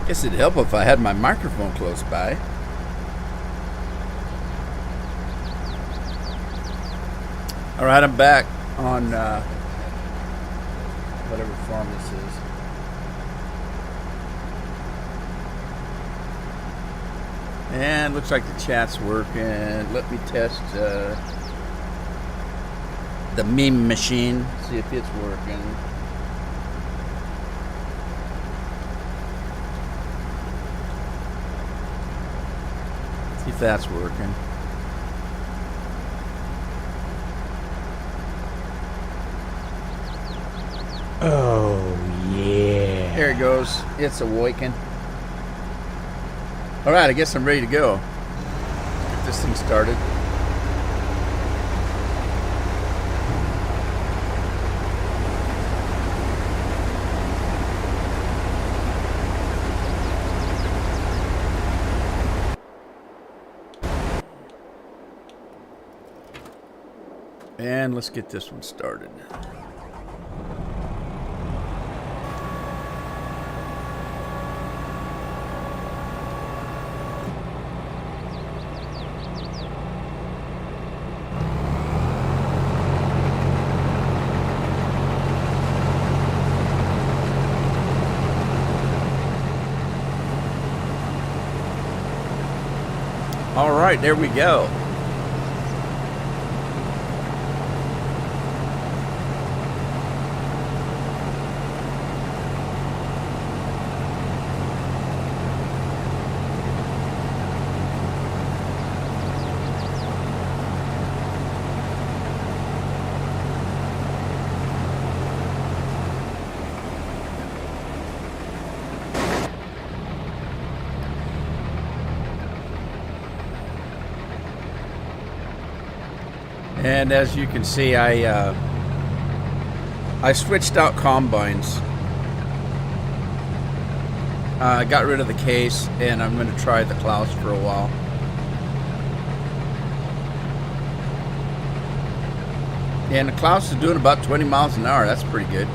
Guess it'd help if I had my microphone close by. All right, I'm back on whatever farm this is. And looks like the chat's working. Let me test the meme machine, see if it's working. See if that's working. Oh, yeah. There it goes. It's awakened. All right, I guess I'm ready to go. Get this thing started. And let's get this one started. All right, there we go. And as you can see, I switched out combines. I got rid of the case, and I'm going to try the Klaus for a while. And the Klaus is doing about 20 miles an hour. That's pretty good.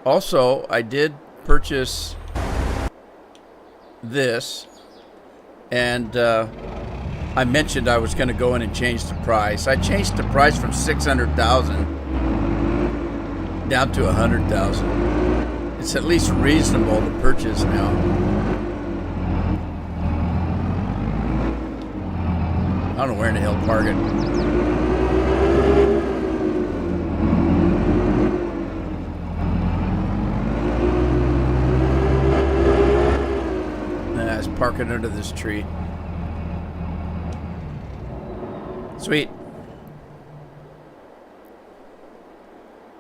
Also, I did purchase this. And I mentioned I was going to go in and change the price. I changed the price from $600,000 down to $100,000. It's at least reasonable to purchase now. I don't know where in the hell to park it. Parking under this tree. Sweet.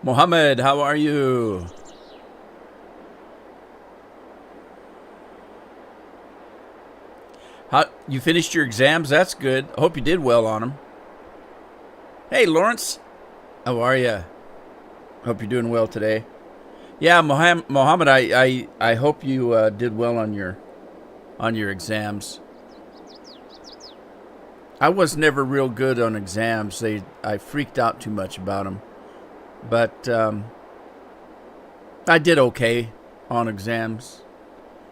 Mohammed, how are you? You finished your exams? That's good. I hope you did well on them. Hey, Lawrence. How are you? Hope you're doing well today. Yeah, Mohammed, I hope you did well on your exams. I was never real good on exams. I freaked out too much about them. But I did okay on exams.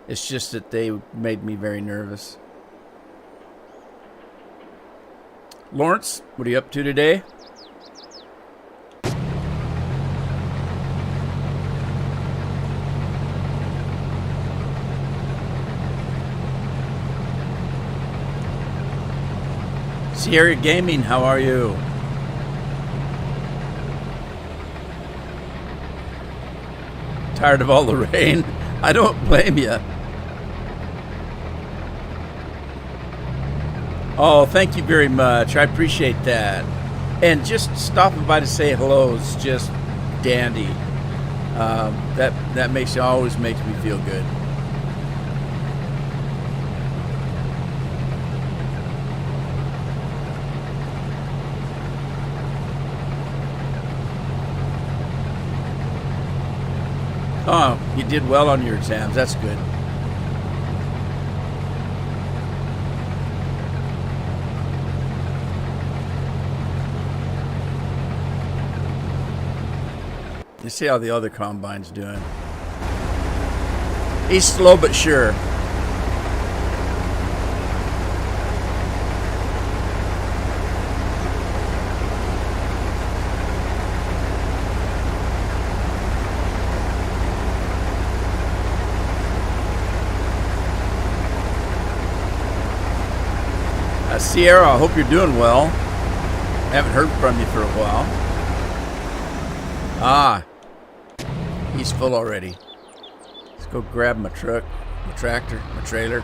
It's just that they made me very nervous. Lawrence, what are you up to today? Sierra Gaming, how are you? Tired of all the rain? I don't blame you. Oh, thank you very much. I appreciate that. And just stopping by to say hello is just dandy. That always makes me feel good. Oh, you did well on your exams. That's good. me see how the other combine's doing. He's slow but sure. Sierra, I hope you're doing well. Haven't heard from you for a while. Ah, he's full already. Let's go grab my truck, my tractor, my trailer.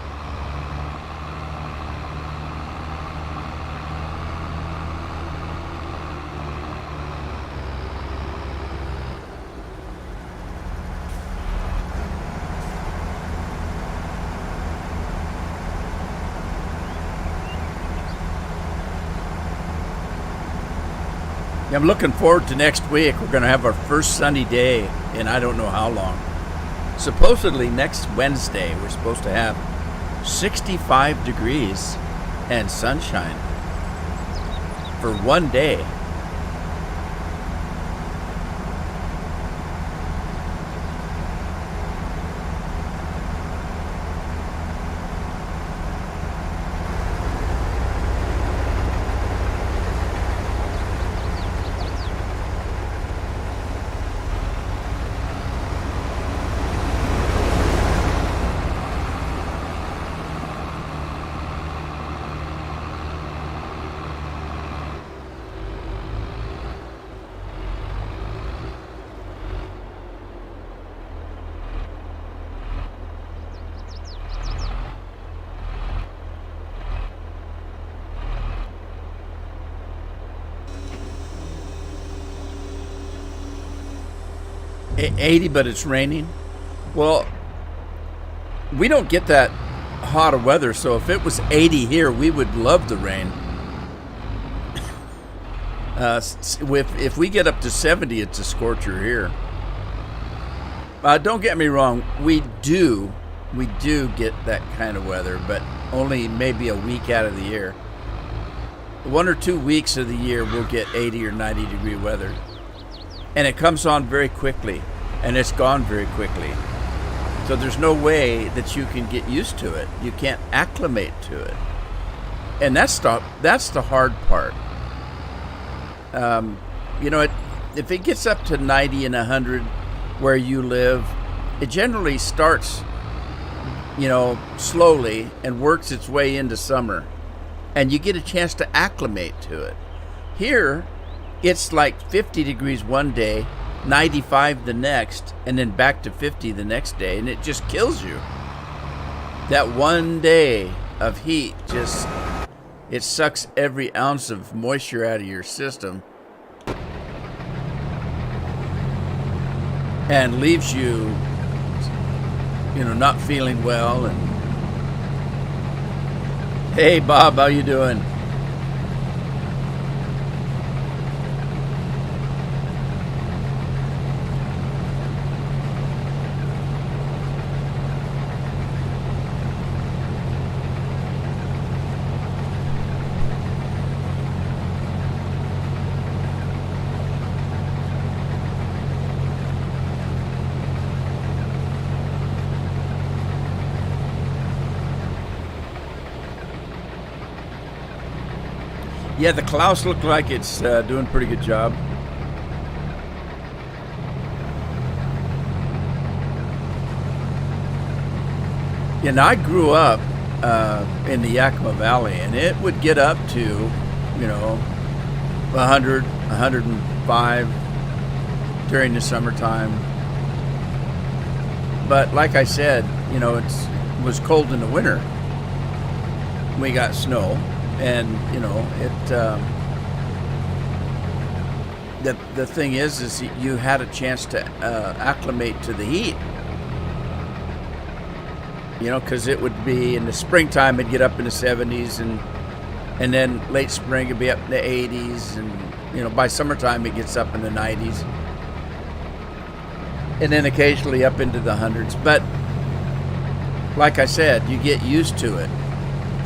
I'm looking forward to next week. We're going to have our first sunny day in I don't know how long. Supposedly next Wednesday, we're supposed to have 65 degrees and sunshine for one day. At 80, but it's raining. Well, we don't get that hot of weather, so if it was 80 here, we would love the rain. If we get up to 70, it's a scorcher here. Don't get me wrong, we do get that kind of weather, but only maybe a week out of the year. 1 or 2 weeks of the year, we'll get 80 or 90 degree weather. And it comes on very quickly, and it's gone very quickly. So there's no way that you can get used to it. You can't acclimate to it. And that's the hard part. If it gets up to 90 and 100 where you live, it generally starts, slowly and works its way into summer. And you get a chance to acclimate to it. Here, it's like 50 degrees one day, 95 the next, and then back to 50 the next day, and it just kills you. That one day of heat it sucks every ounce of moisture out of your system and leaves you, not feeling well. And hey, Bob, how you doing? Yeah, the Klaus looked like it's doing a pretty good job. Yeah, now I grew up in the Yakima Valley, and it would get up to, 100, 105 during the summertime. But like I said, it was cold in the winter. We got snow. And the thing is you had a chance to acclimate to the heat, because it would be in the springtime it'd get up in the 70s, and then late spring it'd be up in the 80s, and by summertime it gets up in the 90s, and then occasionally up into the hundreds. But like I said, you get used to it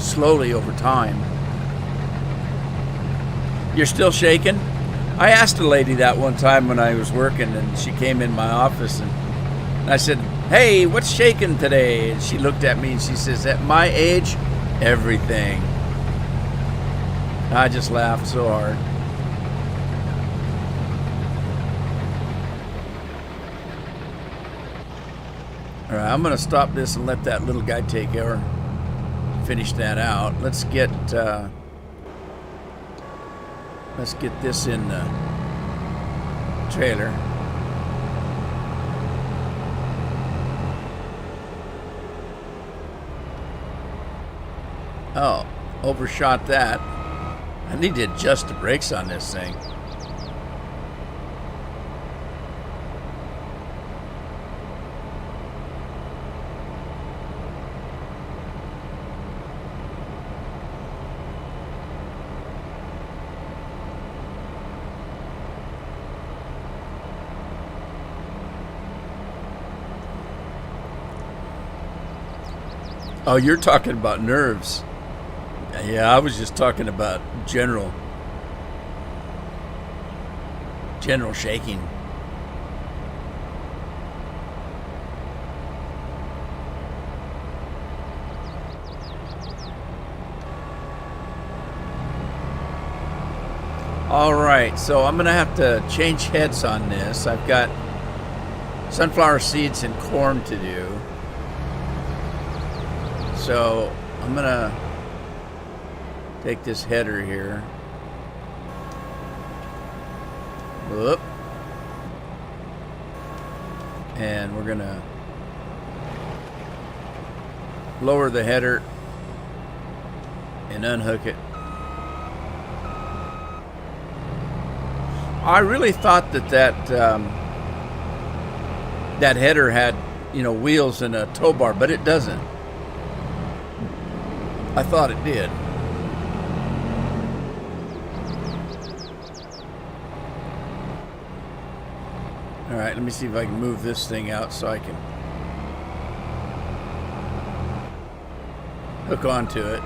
slowly over time. You're still shaking? I asked a lady that one time when I was working, and she came in my office, and I said, "Hey, what's shaking today?" And she looked at me and she says, "At my age, everything." I just laughed so hard. All right, I'm going to stop this and let that little guy take over. Finish that out. Let's get this in the trailer. Oh, overshot that. I need to adjust the brakes on this thing. Oh, you're talking about nerves. Yeah, I was just talking about general shaking. All right, so I'm gonna have to change heads on this. I've got sunflower seeds and corn to do. So I'm gonna take this header here. Whoop. And we're gonna lower the header and unhook it. I really thought that header had, wheels and a tow bar, but it doesn't. I thought it did. All right, let me see if I can move this thing out so I can hook onto it.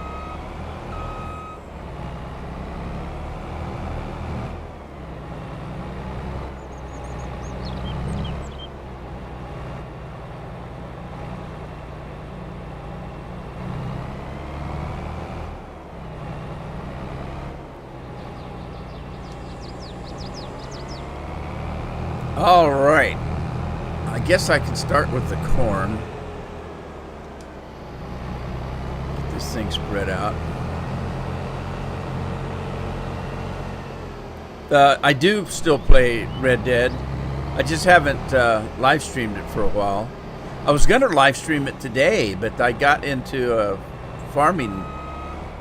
All right, I guess I can start with the corn. Get this thing spread out. I do still play Red Dead. I just haven't live streamed it for a while. I was gonna live stream it today, but I got into farming.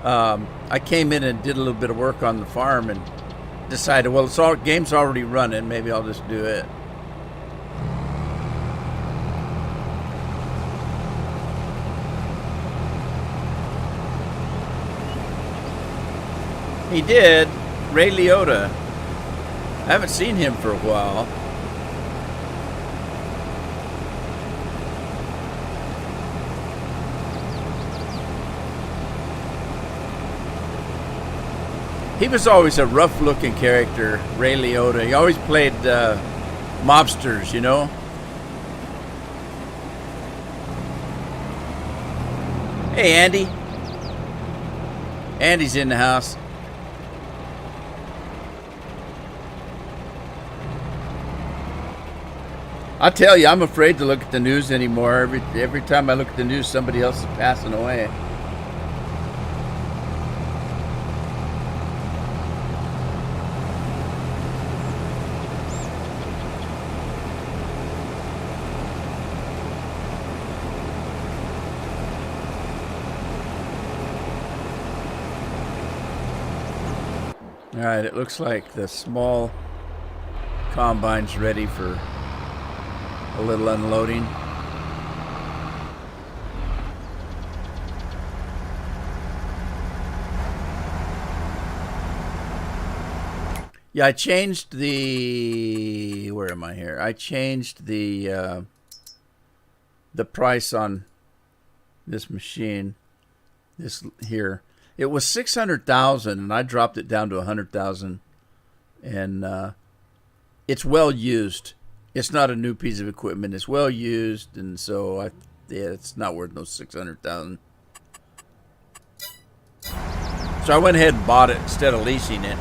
I came in and did a little bit of work on the farm and decided, well, game's already running. Maybe I'll just do it. He did. Ray Liotta. I haven't seen him for a while. He was always a rough-looking character, Ray Liotta. He always played mobsters, you know? Hey, Andy. Andy's in the house. I tell you, I'm afraid to look at the news anymore. Every time I look at the news, somebody else is passing away. All right, it looks like the small combine's ready for a little unloading. Yeah, I changed the, where am I here? I changed the price on this machine. This here. It was 600,000 and I dropped it down to 100,000. and it's well used. It's not a new piece of equipment. It's well used, and so it's not worth no $600,000. So I went ahead and bought it instead of leasing it.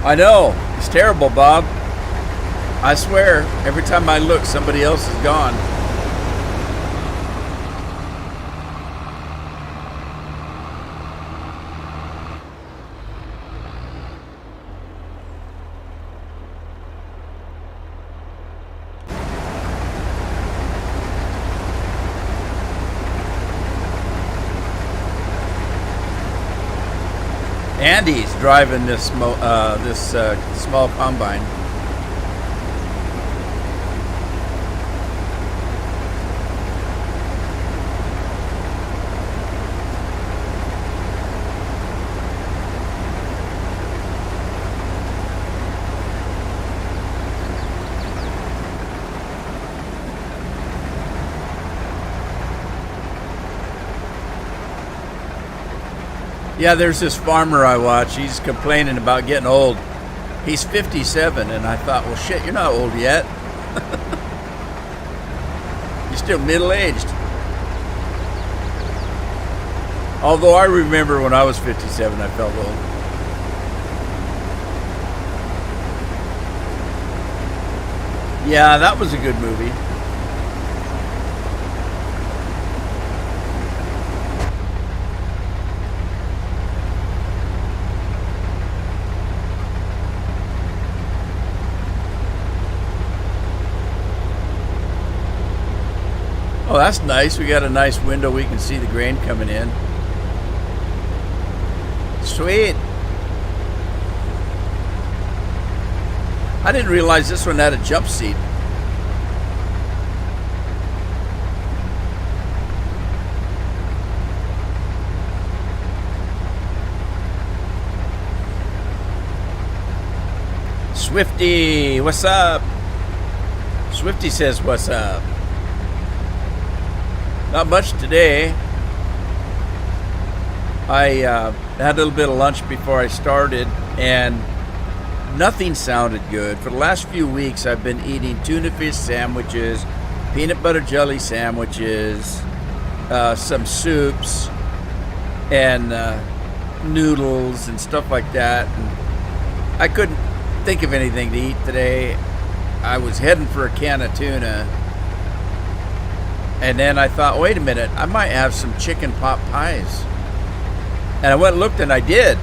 I know, it's terrible, Bob. I swear, every time I look, somebody else is gone. Andy's driving this small combine. Yeah, there's this farmer I watch. He's complaining about getting old. He's 57, and I thought, well, shit, you're not old yet. You're still middle-aged. Although I remember when I was 57, I felt old. Yeah, that was a good movie. Oh, that's nice. We got a nice window. We can see the grain coming in. Sweet. I didn't realize this one had a jump seat. Swifty, what's up? Swifty says, what's up? Not much today. I had a little bit of lunch before I started, and nothing sounded good. For the last few weeks, I've been eating tuna fish sandwiches, peanut butter jelly sandwiches, some soups, and noodles and stuff like that. And I couldn't think of anything to eat today. I was heading for a can of tuna. And then I thought, wait a minute, I might have some chicken pot pies. And I went and looked, and I did.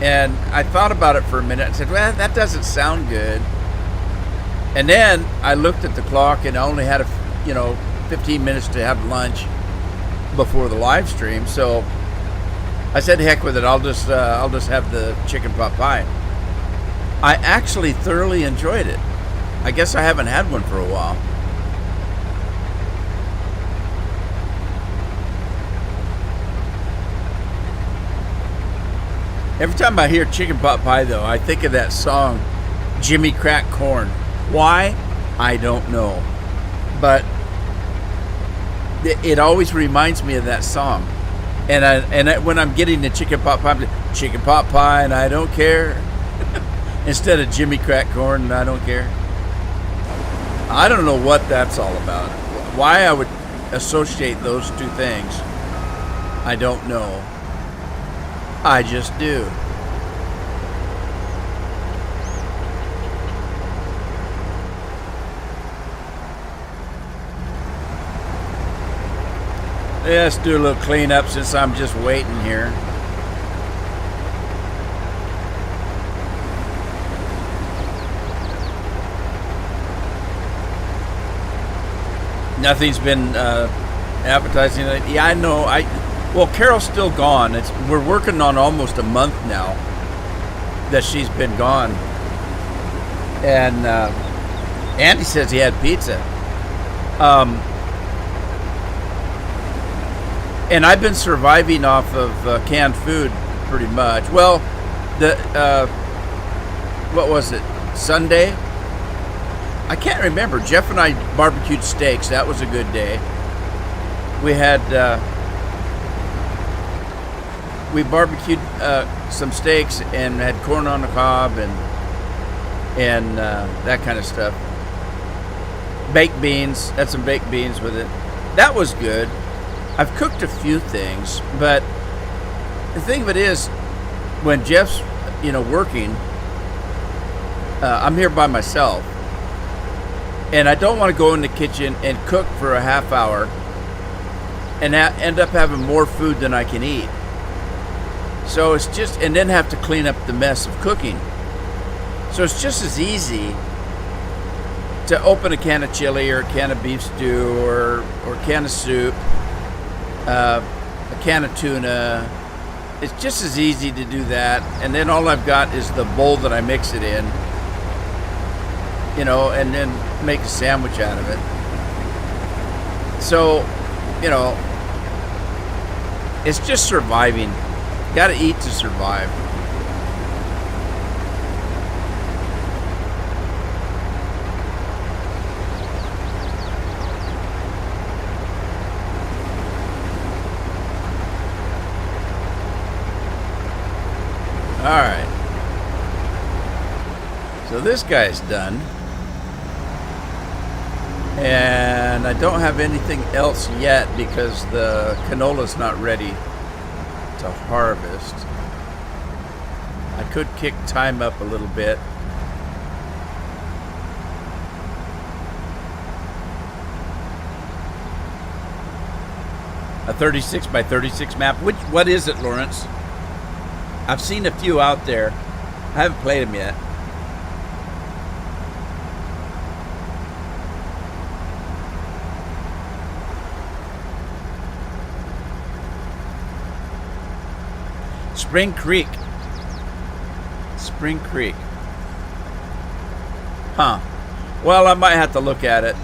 And I thought about it for a minute and said, well, that doesn't sound good. And then I looked at the clock, and I only had 15 minutes to have lunch before the live stream. So I said, heck with it, I'll just have the chicken pot pie. I actually thoroughly enjoyed it. I guess I haven't had one for a while. Every time I hear chicken pot pie, though, I think of that song, Jimmy Crack Corn. Why? I don't know. But it always reminds me of that song. And when I'm getting the chicken pot pie, and I don't care. Instead of Jimmy Crack Corn, and I don't care. I don't know what that's all about. Why I would associate those two things, I don't know. I just do. Let's do a little cleanup since I'm just waiting here. Nothing's been appetizing. Yeah, I know. Well, Carol's still gone. We're working on almost a month now that she's been gone. And Andy says he had pizza. And I've been surviving off of canned food pretty much. Well, what was it? Sunday? I can't remember. Jeff and I barbecued steaks. That was a good day. We had we barbecued some steaks and had corn on the cob and that kind of stuff. Baked beans, had some baked beans with it. That was good. I've cooked a few things, but the thing of it is, when Jeff's, working, I'm here by myself, and I don't want to go in the kitchen and cook for a half hour and end up having more food than I can eat. So it's just, and then have to clean up the mess of cooking. So it's just as easy to open a can of chili or a can of beef stew or a can of soup, a can of tuna. It's just as easy to do that. And then all I've got is the bowl that I mix it in, and then make a sandwich out of it. So, it's just surviving. You gotta eat to survive. Alright. So this guy's done. And I don't have anything else yet because the canola's not ready to harvest. I could kick time up a little bit. A 36 by 36 map. What is it, Lawrence? I've seen a few out there. I haven't played them yet. Spring Creek. Spring Creek. Huh. Well, I might have to look at it.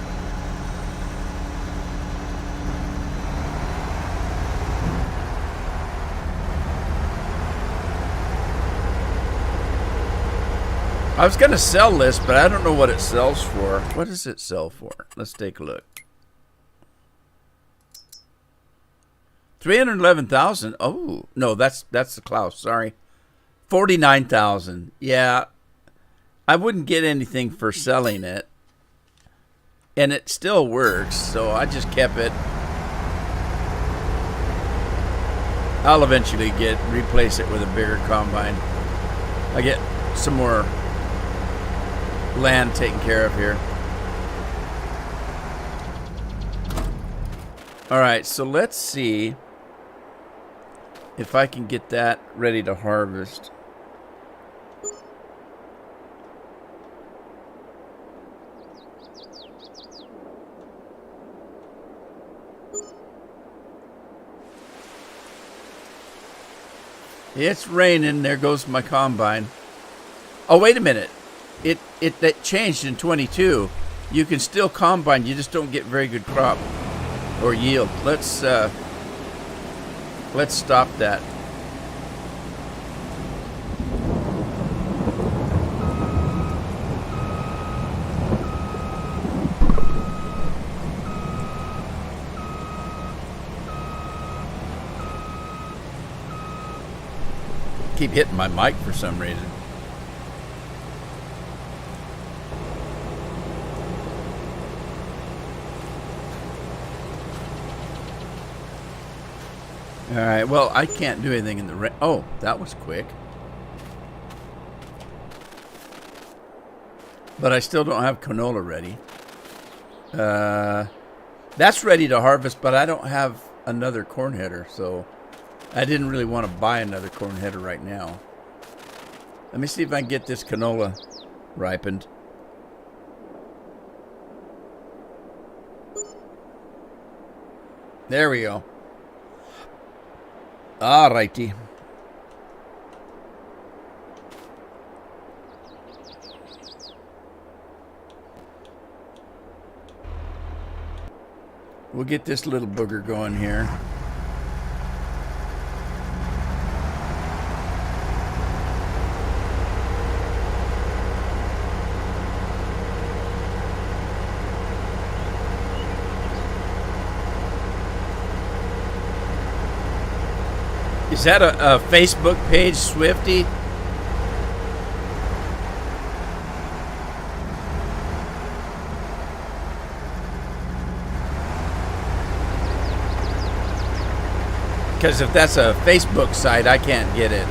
I was going to sell this, but I don't know what it sells for. What does it sell for? Let's take a look. 311,000. Oh, no, that's the Klaus. Sorry. 49,000. Yeah. I wouldn't get anything for selling it. And it still works, so I just kept it. I'll eventually replace it with a bigger combine. I get some more land taken care of here. All right, so let's see if I can get that ready to harvest. It's raining. There goes my combine. Oh, wait a minute. It changed in 22. You can still combine. You just don't get very good crop or yield. Let's stop that. Keep hitting my mic for some reason. All right, well, I can't do anything in the rain. Oh, that was quick. But I still don't have canola ready. That's ready to harvest, but I don't have another corn header, so I didn't really want to buy another corn header right now. Let me see if I can get this canola ripened. There we go. All righty. We'll get this little booger going here. Is that a Facebook page, Swifty? Because if that's a Facebook site, I can't get it.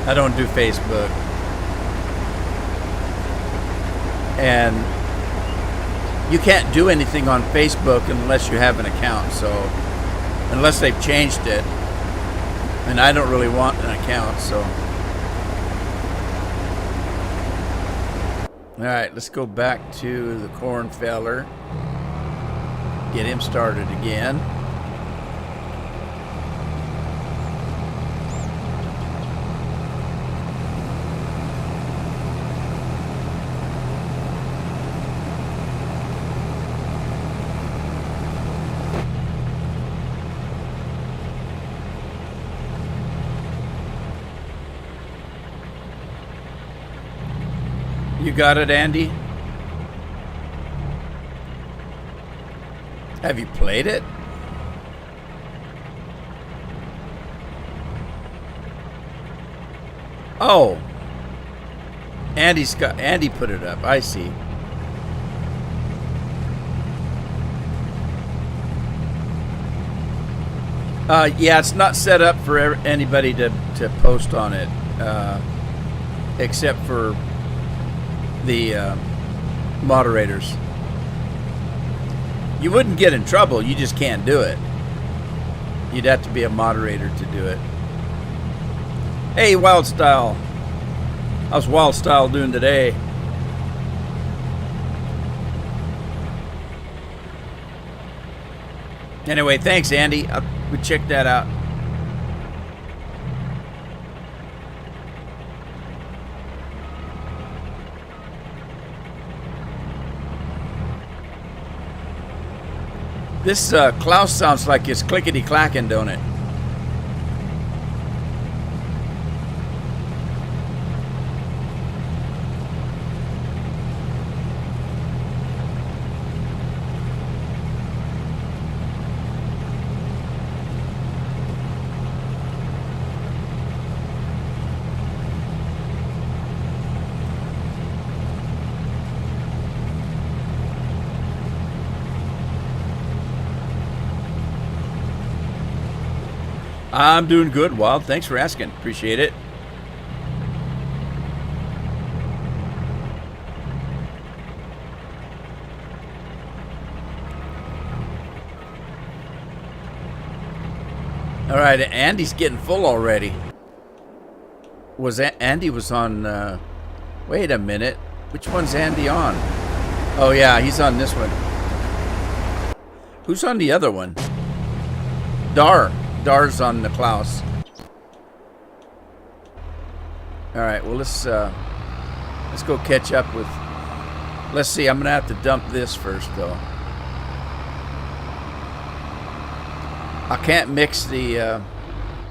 I don't do Facebook. And you can't do anything on Facebook unless you have an account. So, unless they've changed it. And I don't really want an account, so. Alright, let's go back to the corn feller. Get him started again. You got it, Andy? Have you played it? Oh. Andy put it up. I see. Yeah, it's not set up for anybody to post on it, except for the moderators. You wouldn't get in trouble, you just can't do it. You'd have to be a moderator to do it. Hey, Wild Style. How's Wild Style doing today? Anyway, thanks, Andy. We checked that out. This Klaus sounds like it's clickety-clacking, don't it? I'm doing good, Wild. Thanks for asking. Appreciate it. All right, Andy's getting full already. Andy was on... wait a minute. Which one's Andy on? Oh, yeah, he's on this one. Who's on the other one? Dar's on the Klaus. All right, well let's go catch up with. Let's see. I'm gonna have to dump this first, though. I can't mix the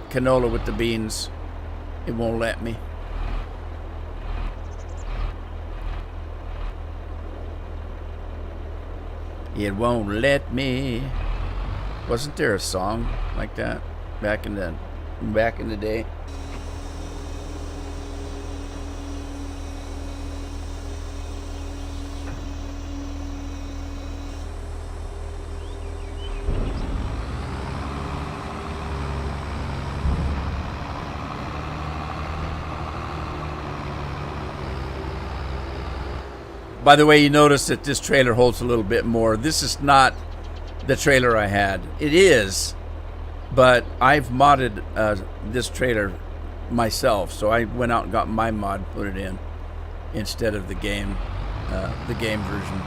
canola with the beans. It won't let me. It won't let me. Wasn't there a song like that back in the day? By the way, you notice that this trailer holds a little bit more. This is not the trailer I had. It is, but I've modded this trailer myself, so I went out and got my mod, put it in instead of the game version.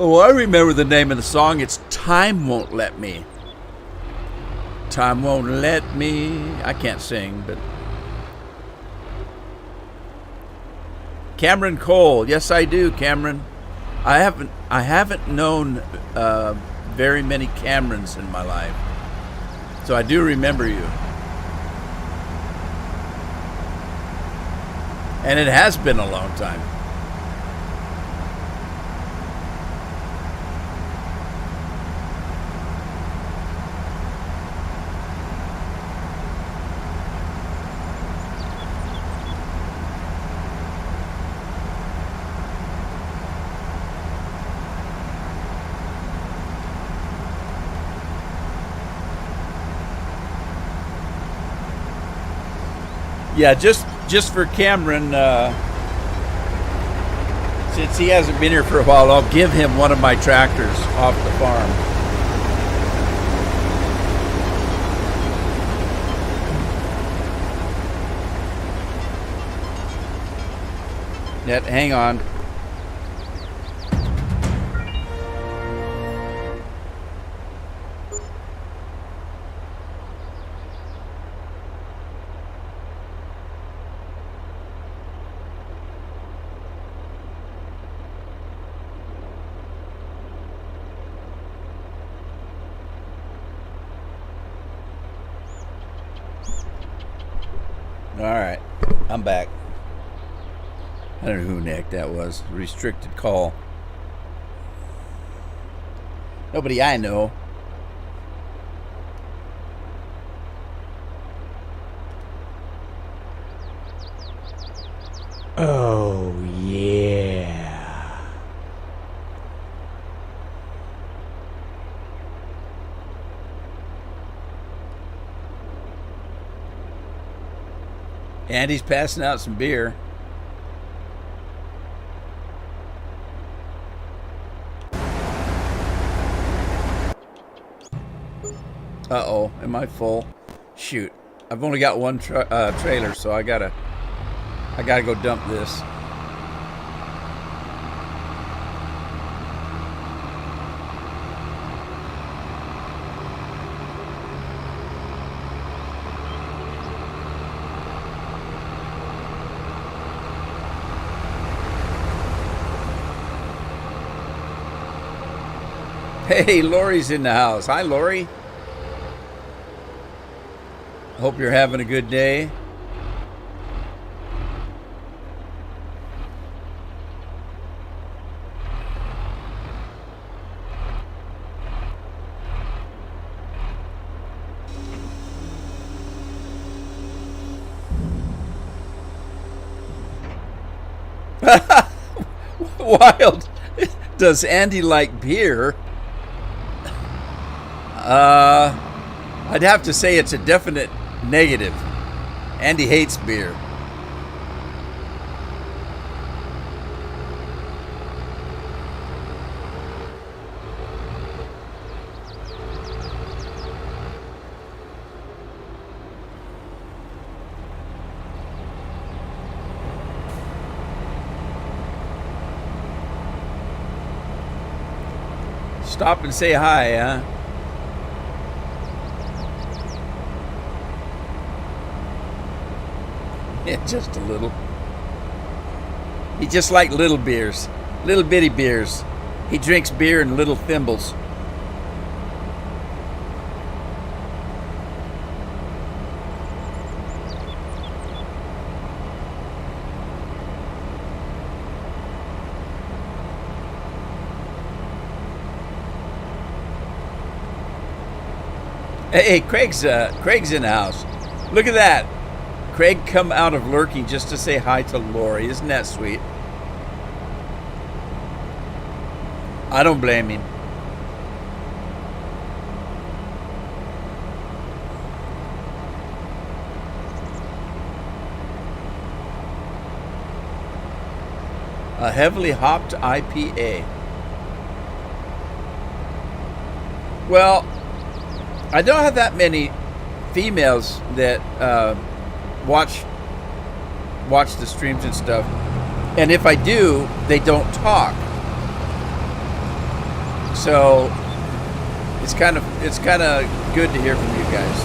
Oh, I remember the name of the song. It's Time Won't Let Me. Time won't let me. I can't sing, but Cameron Cole. Yes, I do, Cameron. I haven't known very many Camerons in my life, so I do remember you. And it has been a long time. Yeah, just for Cameron, since he hasn't been here for a while, I'll give him one of my tractors off the farm. Yeah, hang on. All right, I'm back. I don't know who the heck that was. Restricted call. Nobody I know. Oh, yeah. Andy's passing out some beer. Uh-oh, am I full? Shoot. I've only got one trailer, so I gotta go dump this. Hey, Lori's in the house. Hi, Lori. Hope you're having a good day. Wild. Does Andy like beer? I'd have to say it's a definite negative. Andy hates beer. Stop and say hi, huh? Yeah, just a little. He just like little beers. Little bitty beers. He drinks beer in little thimbles. Hey, Craig's in the house. Look at that. Craig come out of lurking just to say hi to Lori. Isn't that sweet? I don't blame him. A heavily hopped IPA. Well, I don't have that many females that watch the streams and stuff, and if I do, they don't talk. So it's kind of good to hear from you guys.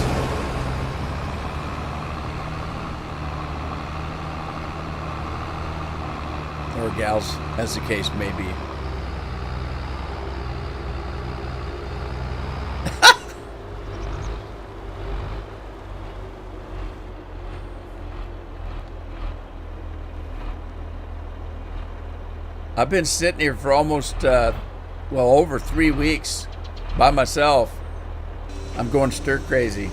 Or gals, as the case may be. I've been sitting here for almost, well, over 3 weeks by myself. I'm going stir crazy.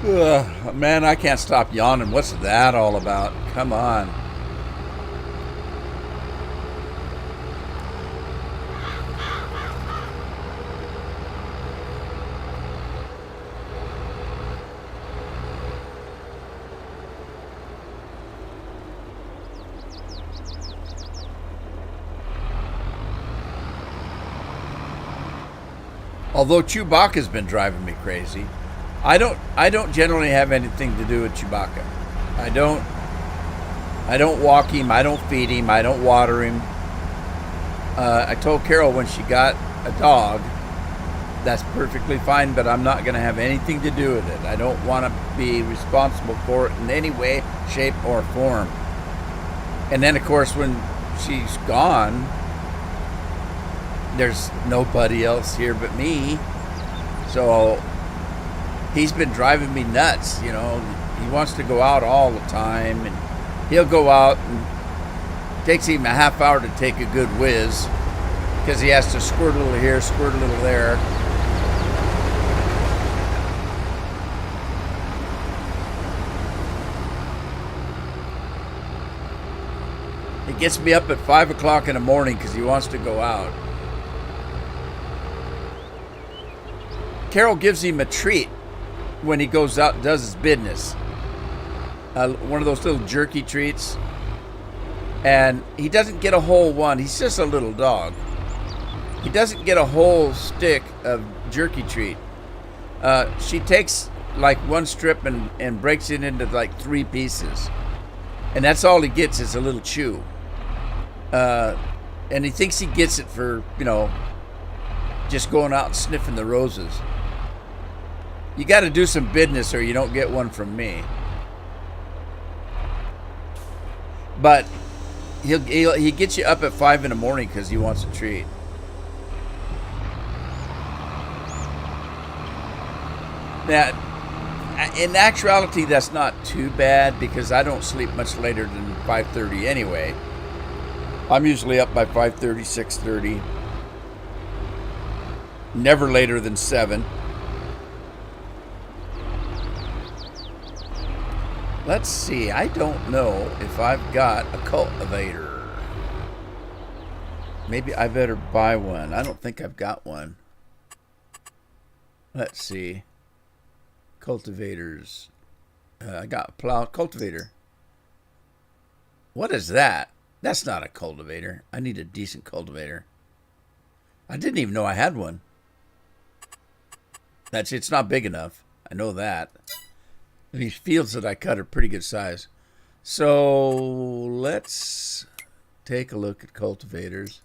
Ugh, man, I can't stop yawning. What's that all about? Come on. Although Chewbacca's been driving me crazy. I don't generally have anything to do with Chewbacca. I don't walk him, I don't feed him, I don't water him. I told Carol when she got a dog, that's perfectly fine, but I'm not going to have anything to do with it. I don't want to be responsible for it in any way, shape, or form. And then, of course, when she's gone, there's nobody else here but me. So he's been driving me nuts, you know. He wants to go out all the time, and he'll go out, and it takes him a half hour to take a good whiz because he has to squirt a little here, squirt a little there. He gets me up at 5 o'clock in the morning because he wants to go out. Carol gives him a treat when he goes out and does his business. One of those little jerky treats. And he doesn't get a whole one. He's just a little dog. He doesn't get a whole stick of jerky treat. She takes like one strip and breaks it into like 3 pieces. And that's all he gets is a little chew. And he thinks he gets it for, you know, just going out and sniffing the roses. You got to do some business or you don't get one from me. But he gets you up at 5 in the morning because he wants a treat. Now, in actuality, that's not too bad because I don't sleep much later than 5:30 anyway. I'm usually up by 5:30, 6:30. Never later than 7. Let's see. I don't know if I've got a cultivator. Maybe I better buy one. I don't think I've got one. Let's see. Cultivators. I got a plow cultivator. What is that? That's not a cultivator. I need a decent cultivator. I didn't even know I had one. It's not big enough. I know that. These fields that I cut are pretty good size. So let's take a look at cultivators.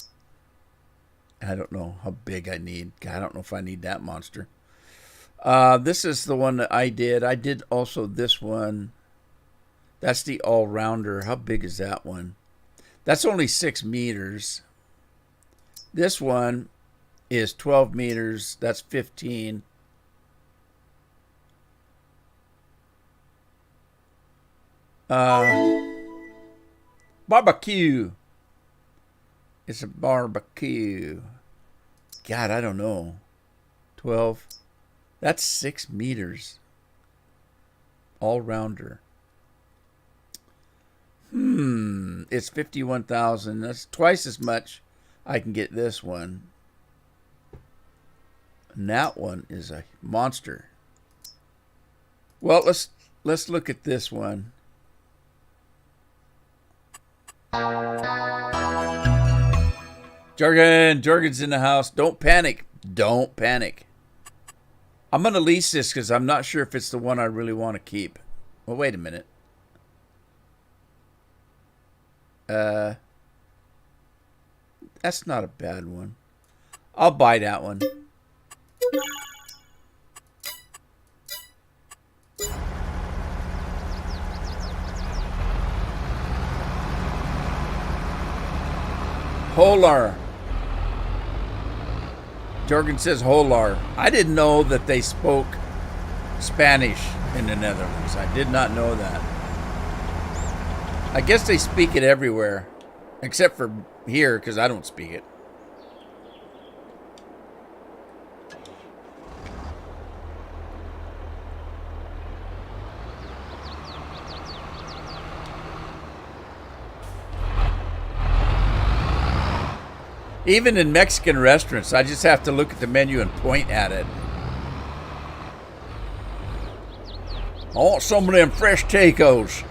I don't know how big I need. I don't know if I need that monster. This is the one that I did. I did also this one. That's the all-rounder. How big is that one? That's only 6 meters. This one is 12 meters. That's 15. Barbecue. It's a barbecue. God, I don't know. 12. That's 6 meters. All-rounder. It's 51,000. That's twice as much I can get this one. And that one is a monster. Well, let's look at this one. Jorgen's in the house. Don't panic. Don't panic. I'm going to lease this because I'm not sure if it's the one I really want to keep. Well, wait a minute. That's not a bad one. I'll buy that one. Holar. Jorgen says Holar. I didn't know that they spoke Spanish in the Netherlands. I did not know that. I guess they speak it everywhere, except for here, because I don't speak it. Even in Mexican restaurants, I just have to look at the menu and point at it. I want some of them fresh tacos.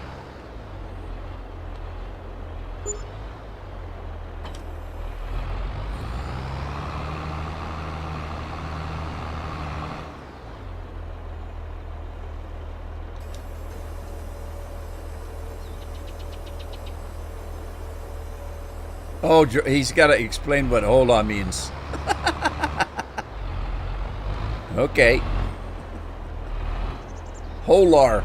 Oh, he's got to explain what hola means. Okay. Holar.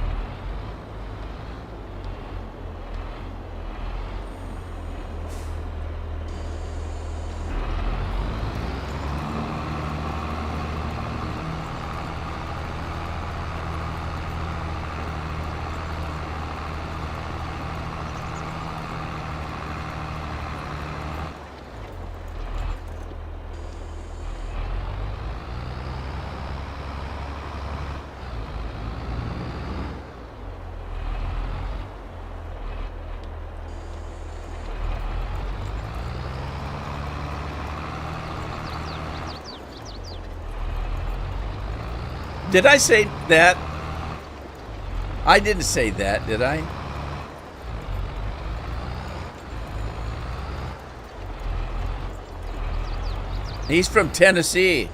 Did I say that? I didn't say that, did I? He's from Tennessee.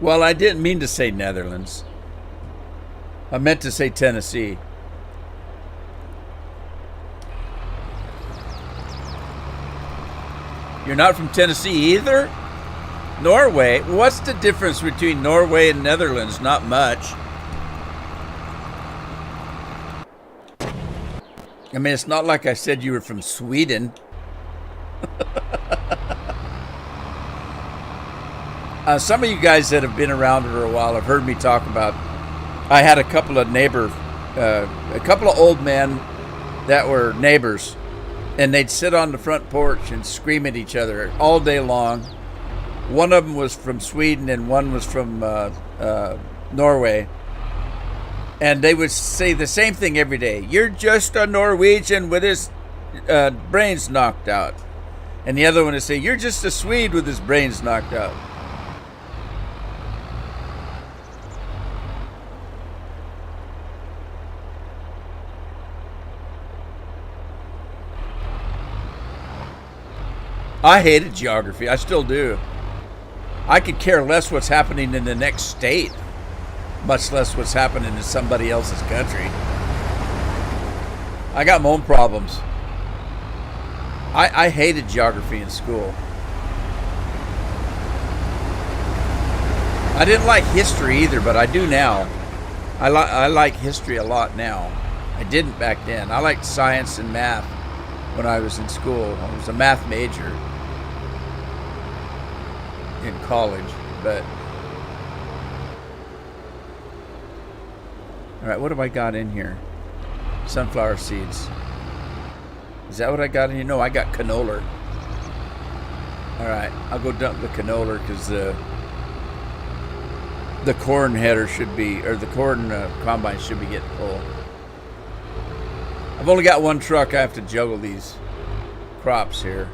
Well, I didn't mean to say Netherlands. I meant to say Tennessee. You're not from Tennessee either? Norway? What's the difference between Norway and Netherlands? Not much. I mean, it's not like I said you were from Sweden. Some of you guys that have been around for a while have heard me talk about, I had a couple of old men that were neighbors, and they'd sit on the front porch and scream at each other all day long. One of them was from Sweden and one was from Norway. And they would say the same thing every day. You're just a Norwegian with his brains knocked out. And the other one would say, you're just a Swede with his brains knocked out. I hated geography. I still do. I could care less what's happening in the next state, much less what's happening in somebody else's country. I got my own problems. I hated geography in school. I didn't like history either, but I do now. I like history a lot now. I didn't back then. I liked science and math when I was in school. I was a math major in college, but all right, what have I got in here? Sunflower seeds. Is that what I got in here? No, I got canola. All right, I'll go dump the canola because the corn header should be, or the corn combine should be getting full. I've only got one truck. I have to juggle these crops here.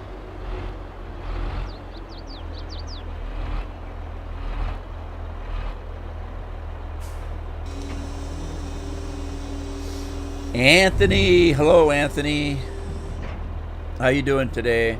Anthony, hello Anthony. How you doing today?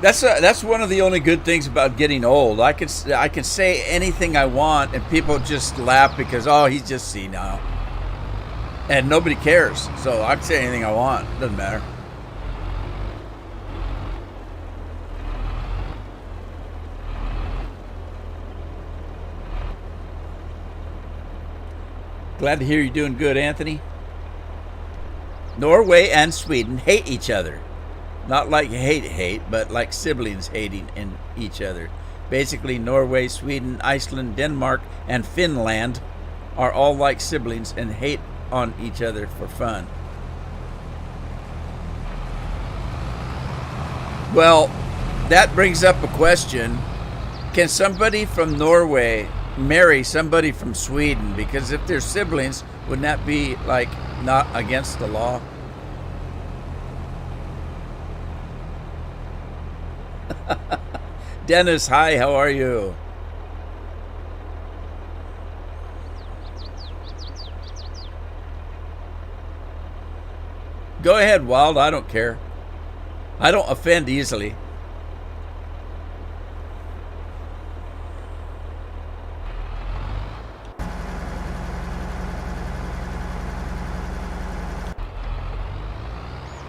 That's one of the only good things about getting old. I can say anything I want, and people just laugh because, oh, he's just senile, and nobody cares. So I can say anything I want. Doesn't matter. Glad to hear you're doing good, Anthony. Norway and Sweden hate each other. Not like hate, but like siblings hating in each other. Basically, Norway, Sweden, Iceland, Denmark, and Finland are all like siblings and hate on each other for fun. Well, that brings up a question. Can somebody from Norway marry somebody from Sweden? Because if they're siblings, wouldn't that be like not against the law? Dennis, hi, how are you? Go ahead, Wild, I don't care. I don't offend easily.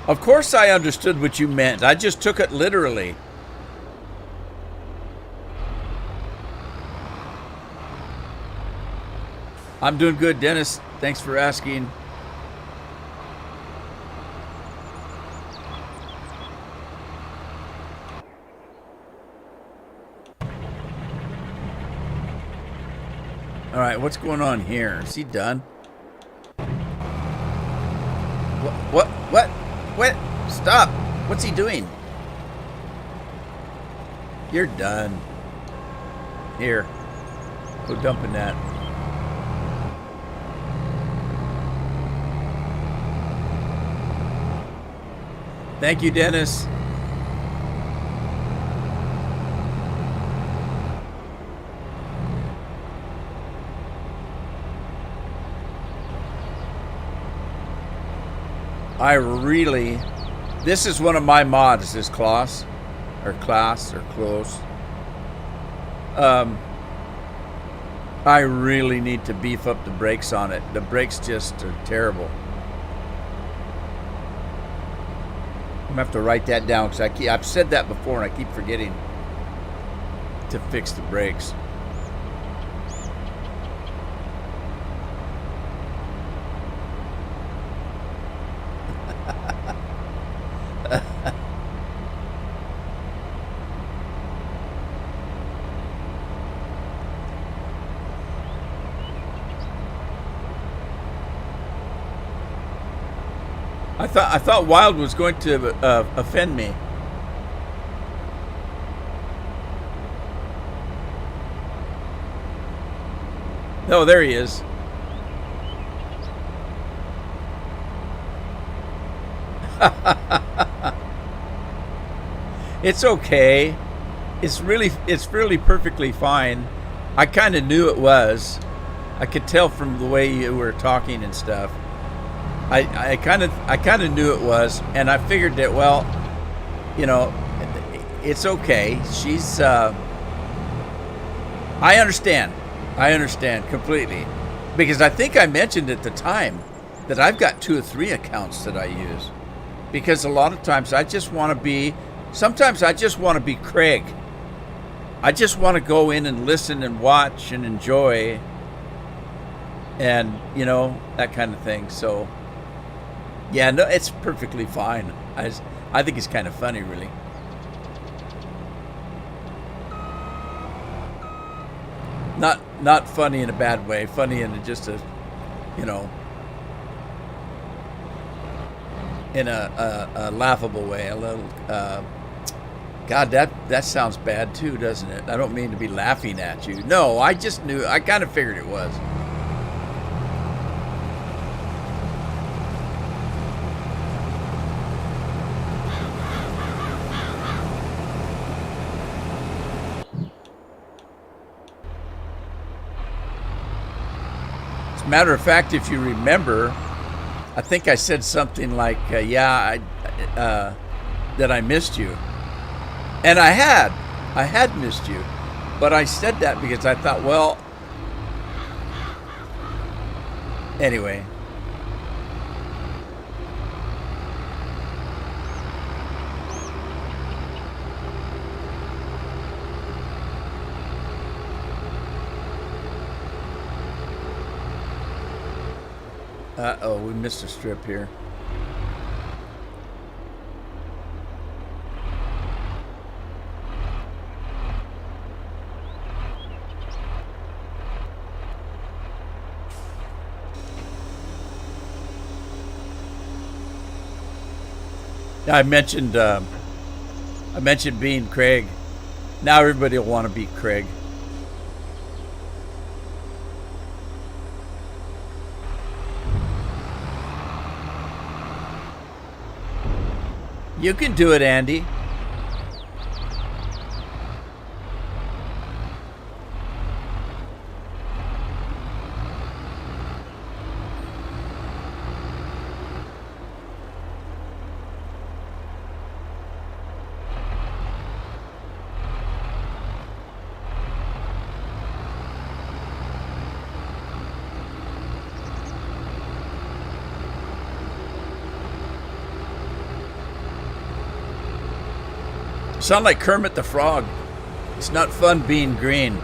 Of course I understood what you meant. I just took it literally. I'm doing good, Dennis. Thanks for asking. All right, what's going on here? Is he done? What? Stop. What's he doing? You're done. Here. Go dump in that. Thank you, Dennis. This is one of my mods, this class or close. I really need to beef up the brakes on it. The brakes just are terrible. I'm gonna have to write that down because I've said that before and I keep forgetting to fix the brakes. I thought Wild was going to offend me. No, there he is. It's okay. It's really perfectly fine. I kind of knew it was. I could tell from the way you were talking and stuff. I kind of knew it was, and I figured that, well, you know, it's okay. She's I understand completely, because I think I mentioned at the time that I've got 2 or 3 accounts that I use, because a lot of times I just want to be Craig. I just want to go in and listen and watch and enjoy, and you know, that kind of thing. So yeah, no, it's perfectly fine. I think it's kind of funny, really. Not funny in a bad way. Funny in just a, you know, in a laughable way. A little. God, that sounds bad too, doesn't it? I don't mean to be laughing at you. No, I just knew. I kind of figured it was. Matter of fact, if you remember, I think I said something like, that I missed you. And I had missed you. But I said that because I thought, well, anyway. Uh-oh, we missed a strip here. I mentioned being Craig. Now everybody will want to be Craig. You can do it, Andy. Sound like Kermit the Frog. It's not fun being green.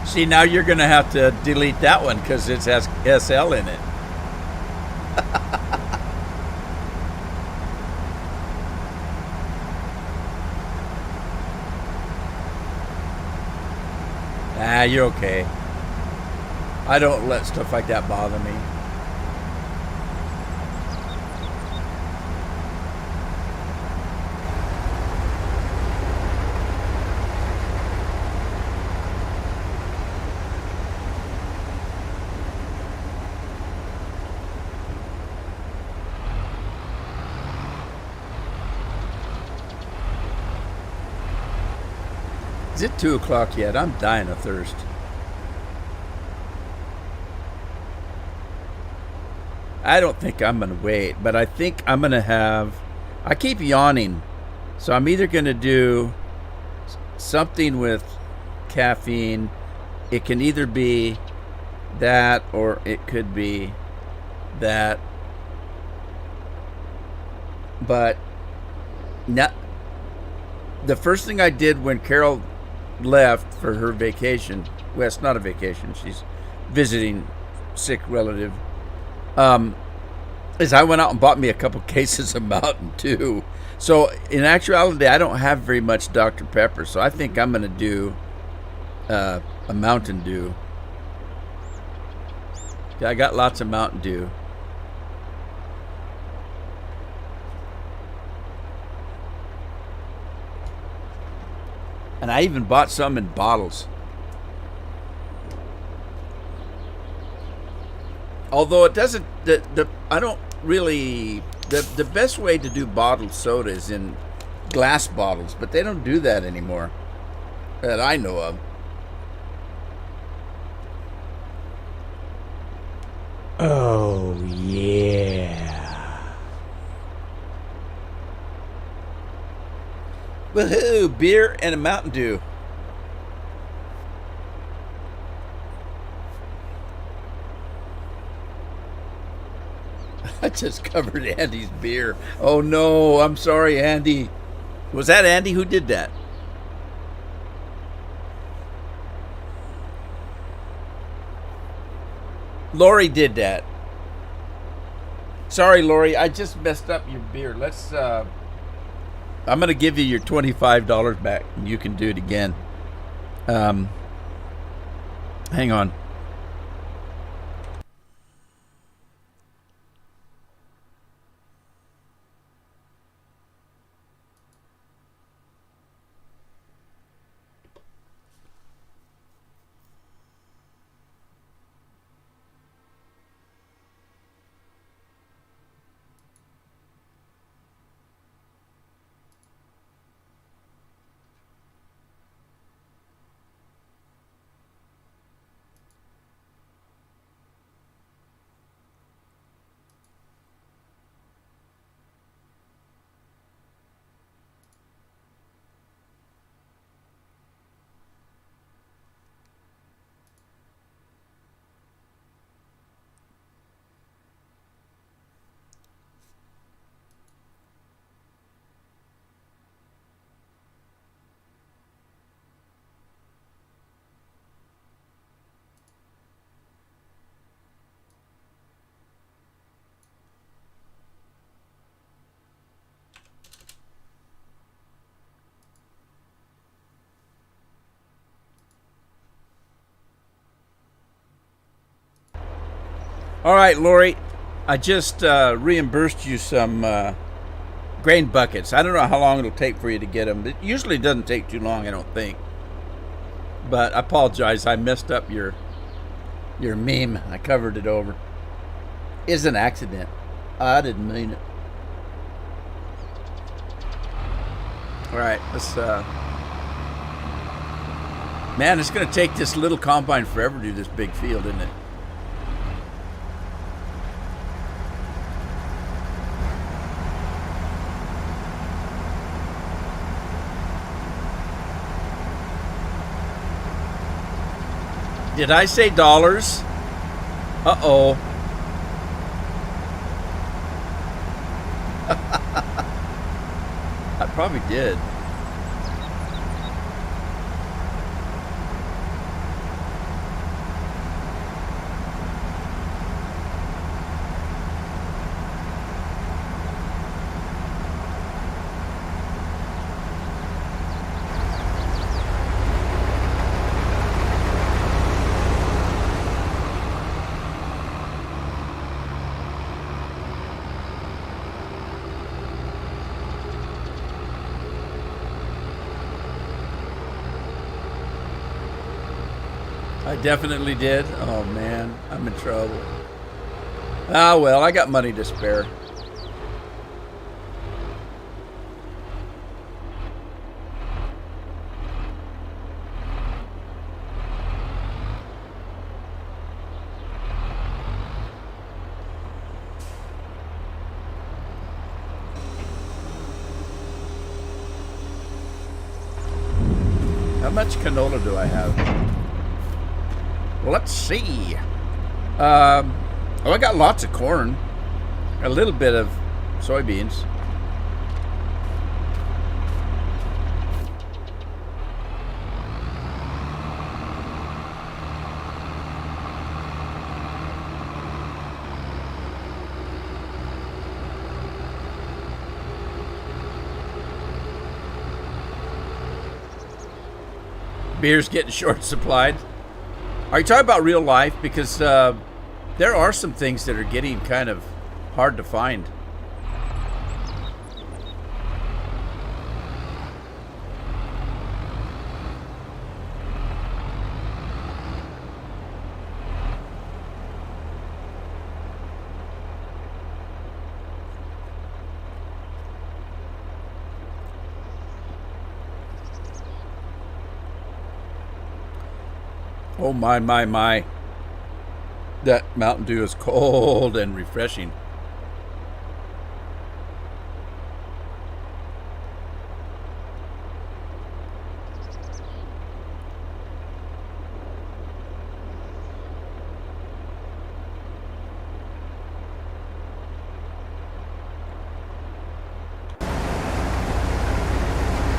See, now you're going to have to delete that one because it has SL in it. Ah, you're okay. I don't let stuff like that bother me. Is it 2 o'clock yet? I'm dying of thirst. I don't think I'm going to wait, but I think I'm going to have... I keep yawning, so I'm either going to do something with caffeine. It can either be that or it could be that. But not, the first thing I did when Carol left for her vacation, well, it's not a vacation, she's visiting sick relative, is I went out and bought me a couple cases of Mountain Dew. So in actuality, I don't have very much Dr. Pepper, so I think I'm going to do a Mountain Dew. I got lots of Mountain Dew. And I even bought some in bottles. Although it doesn't, I don't really, the best way to do bottled soda is in glass bottles, but they don't do that anymore that I know of. Oh, yeah. Woohoo! Beer and a Mountain Dew. I just covered Andy's beer. Oh no, I'm sorry, Andy. Was that Andy who did that? Lori did that. Sorry, Lori, I just messed up your beer. Let's I'm going to give you your $25 back, and you can do it again. Hang on. All right, Lori, I just reimbursed you some grain buckets. I don't know how long it'll take for you to get them. It usually doesn't take too long, I don't think. But I apologize. I messed up your meme. I covered it over. It's an accident. I didn't mean it. All right, let's. Man, it's going to take this little combine forever to do this big field, isn't it? Did I say dollars? Uh-oh. I probably did. I definitely did. Oh man, I'm in trouble. Ah well, I got money to spare. How much canola do I have? Let's see. I got lots of corn. A little bit of soybeans. Beer's getting short supplied. Are you talking about real life? Because there are some things that are getting kind of hard to find. Oh my. That Mountain Dew is cold and refreshing.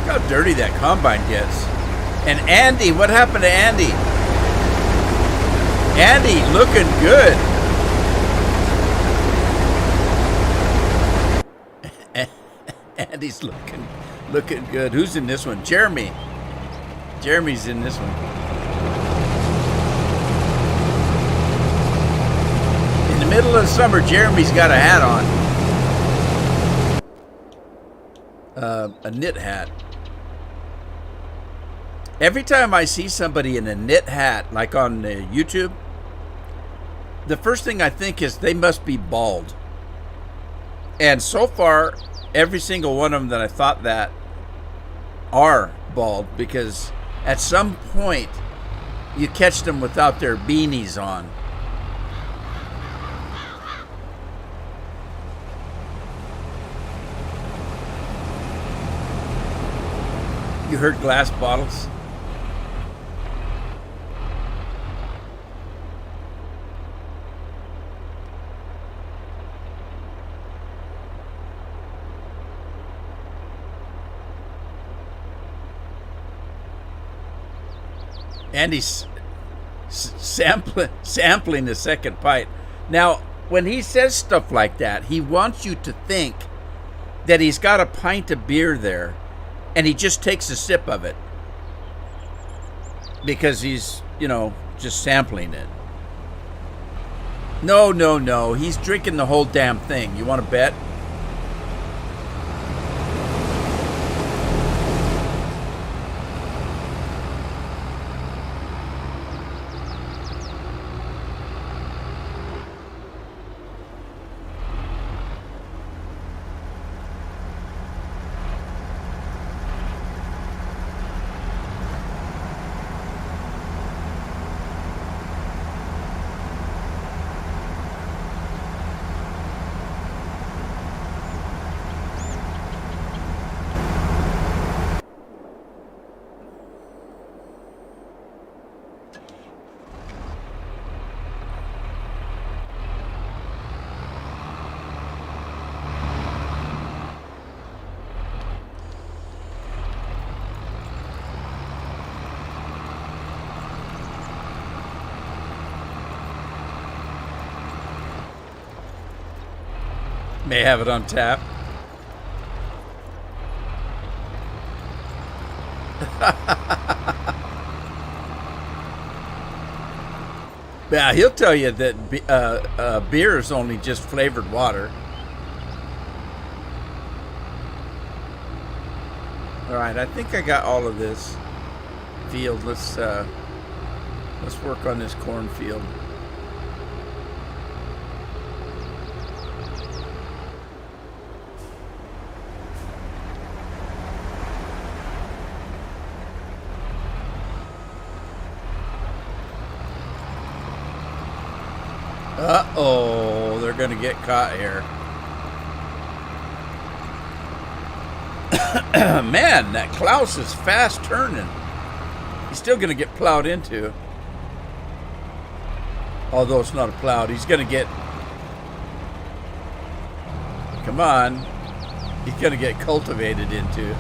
Look how dirty that combine gets. And Andy, what happened to Andy? Andy looking good. Andy's looking good. Who's in this one? Jeremy. Jeremy's in this one. In the middle of summer, Jeremy's got a hat on. A knit hat. Every time I see somebody in a knit hat, like on YouTube, the first thing I think is they must be bald. And so far, every single one of them that I thought that are bald, because at some point you catch them without their beanies on. You heard glass bottles? Andy's sampling the second pint. Now, when he says stuff like that, he wants you to think that he's got a pint of beer there and he just takes a sip of it because he's, just sampling it. No, no, no. He's drinking the whole damn thing. You want to bet? May have it on tap. Yeah, he'll tell you that beer is only just flavored water. All right, I think I got all of this field. Let's work on this cornfield. Uh-oh, they're going to get caught here. Man, that Klaus is fast turning. He's still going to get plowed into. Although it's not a plowed, he's going to get... Come on. He's going to get cultivated into.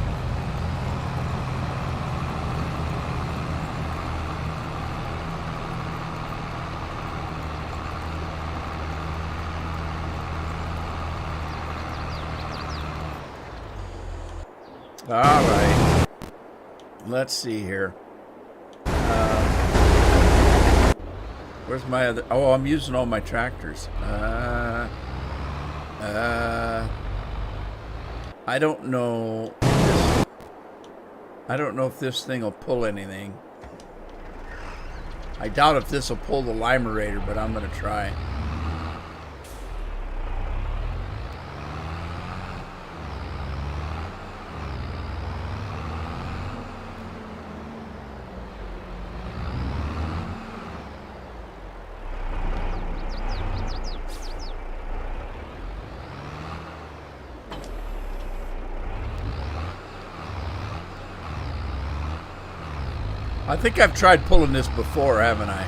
All right. Let's see here. Where's my other... Oh, I'm using all my tractors. I don't know. I don't know if this thing will pull anything. I doubt if this will pull the limerator, but I'm going to try. I think I've tried pulling this before, haven't I?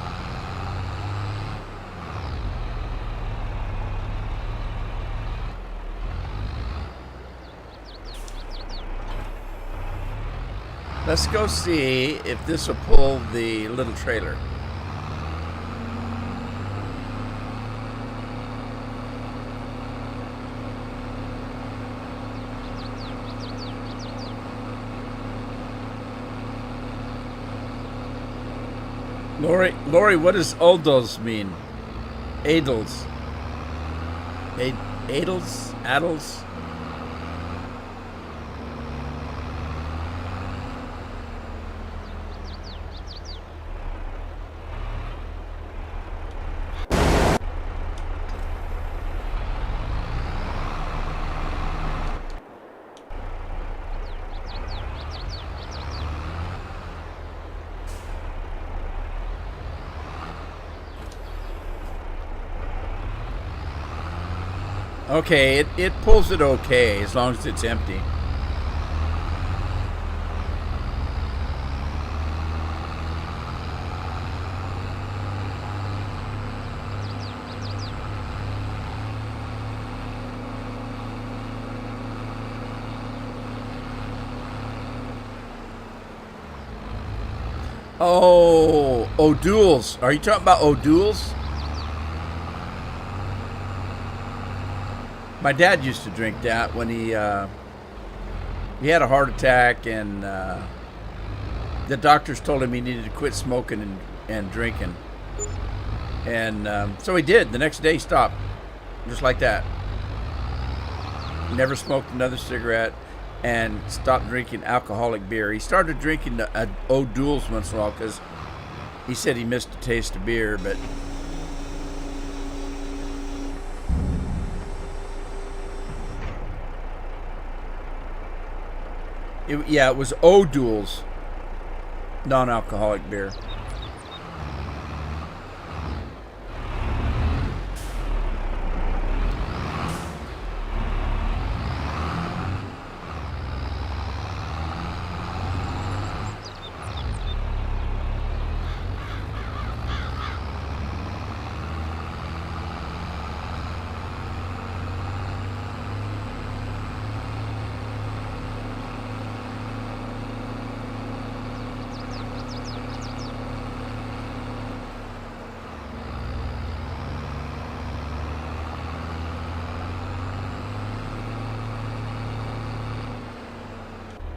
Let's go see if this will pull the little trailer. Lori, what does Oldos mean? Adels. Adels? Adels? Okay, it pulls it okay as long as it's empty. Oh, O'Doul's. Are you talking about O'Doul's? My dad used to drink that when he had a heart attack, and the doctors told him he needed to quit smoking and drinking. And so he did. The next day he stopped. Just like that. Never smoked another cigarette and stopped drinking alcoholic beer. He started drinking O'Doul's once in a while because he said he missed the taste of beer, but it was O'Doul's non-alcoholic beer.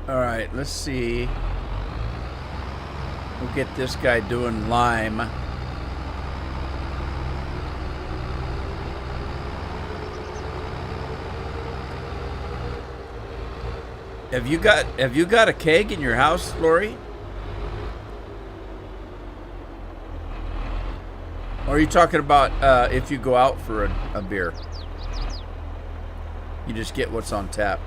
All right, let's see. We'll get this guy doing lime. Have you got a keg in your house, Lori? Or are you talking about if you go out for a beer? You just get what's on tap.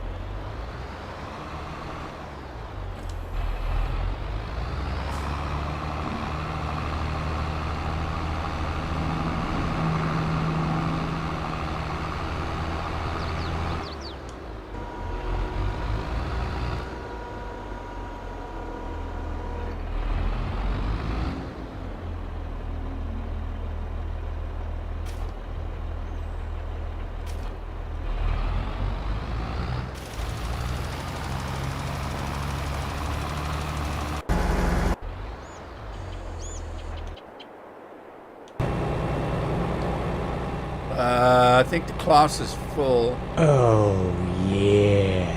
I think the Kloss is full. Oh, yeah.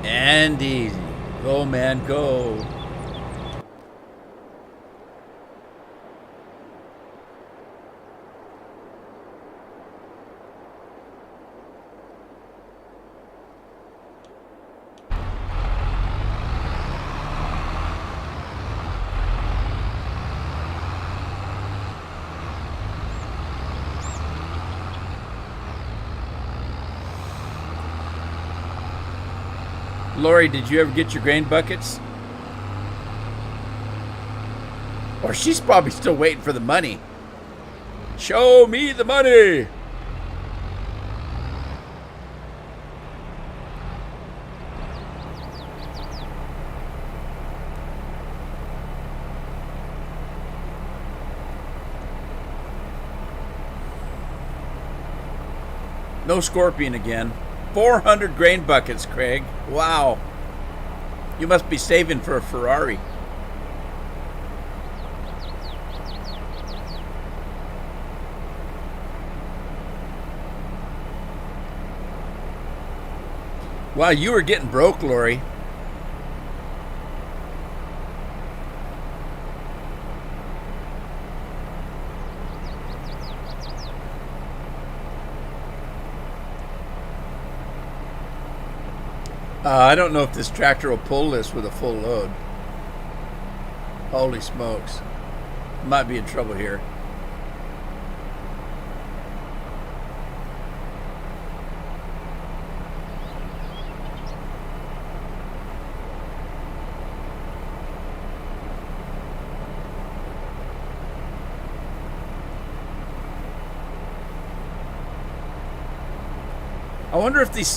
And easy. Go, man, go. Lori, did you ever get your grain buckets? Or she's probably still waiting for the money. Show me the money! No scorpion again. 400 grain buckets, Craig. Wow. You must be saving for a Ferrari. Wow, you were getting broke, Lori. I don't know if this tractor will pull this with a full load. Holy smokes. Might be in trouble here. I wonder if these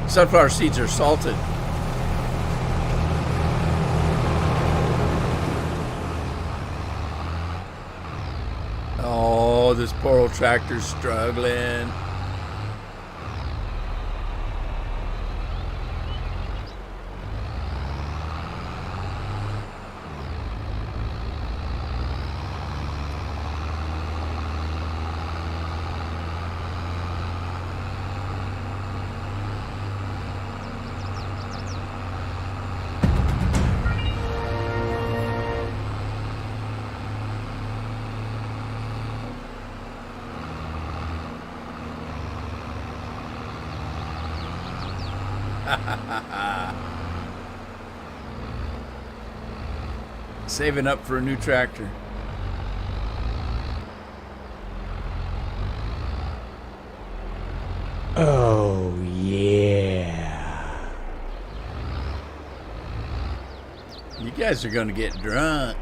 sunflower seeds are salted. Oh, this poor old tractor's struggling. Saving up for a new tractor. Oh, yeah. You guys are going to get drunk.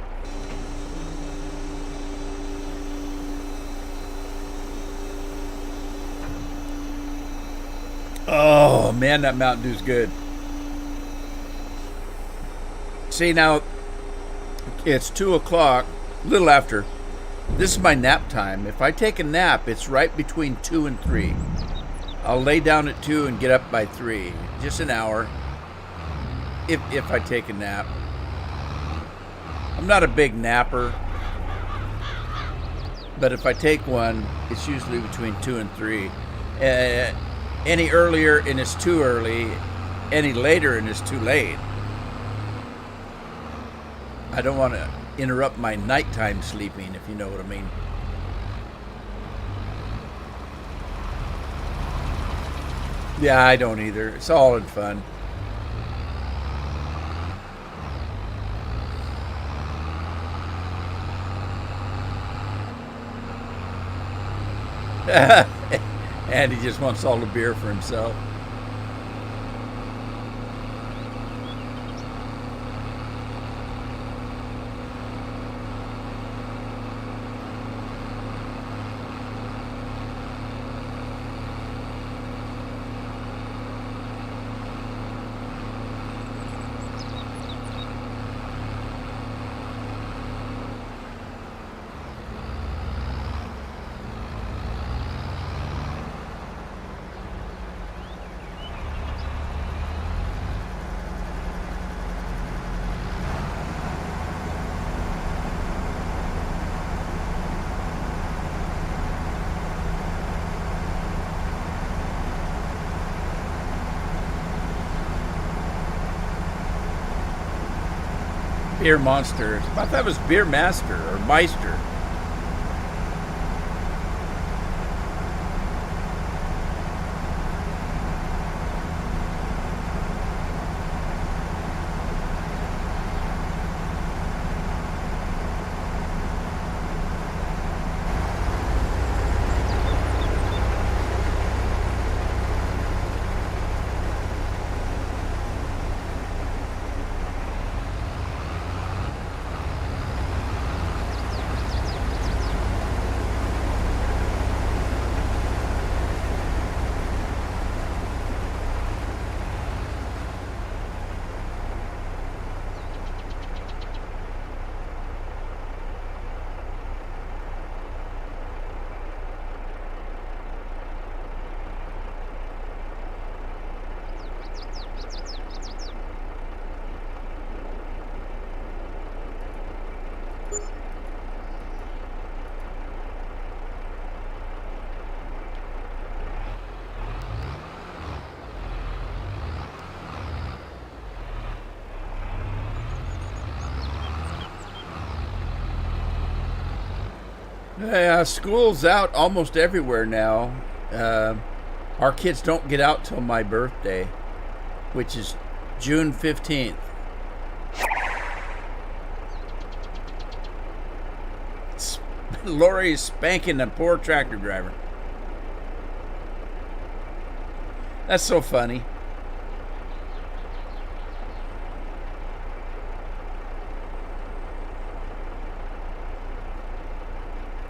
Oh, man, that Mountain Dew's good. See, now, it's 2 o'clock, a little after. This is my nap time. If I take a nap, it's right between 2 and 3. I'll lay down at 2 and get up by 3. Just an hour, if I take a nap. I'm not a big napper, but if I take one, it's usually between 2 and 3. Any earlier and it's too early, any later and it's too late. I don't want to interrupt my nighttime sleeping, if you know what I mean. Yeah, I don't either. It's all in fun. And he just wants all the beer for himself. Beer Monster. I thought it was Beer Master or Meister. School's out almost everywhere now. Our kids don't get out till my birthday, which is June 15th. Lori's spanking the poor tractor driver. That's so funny.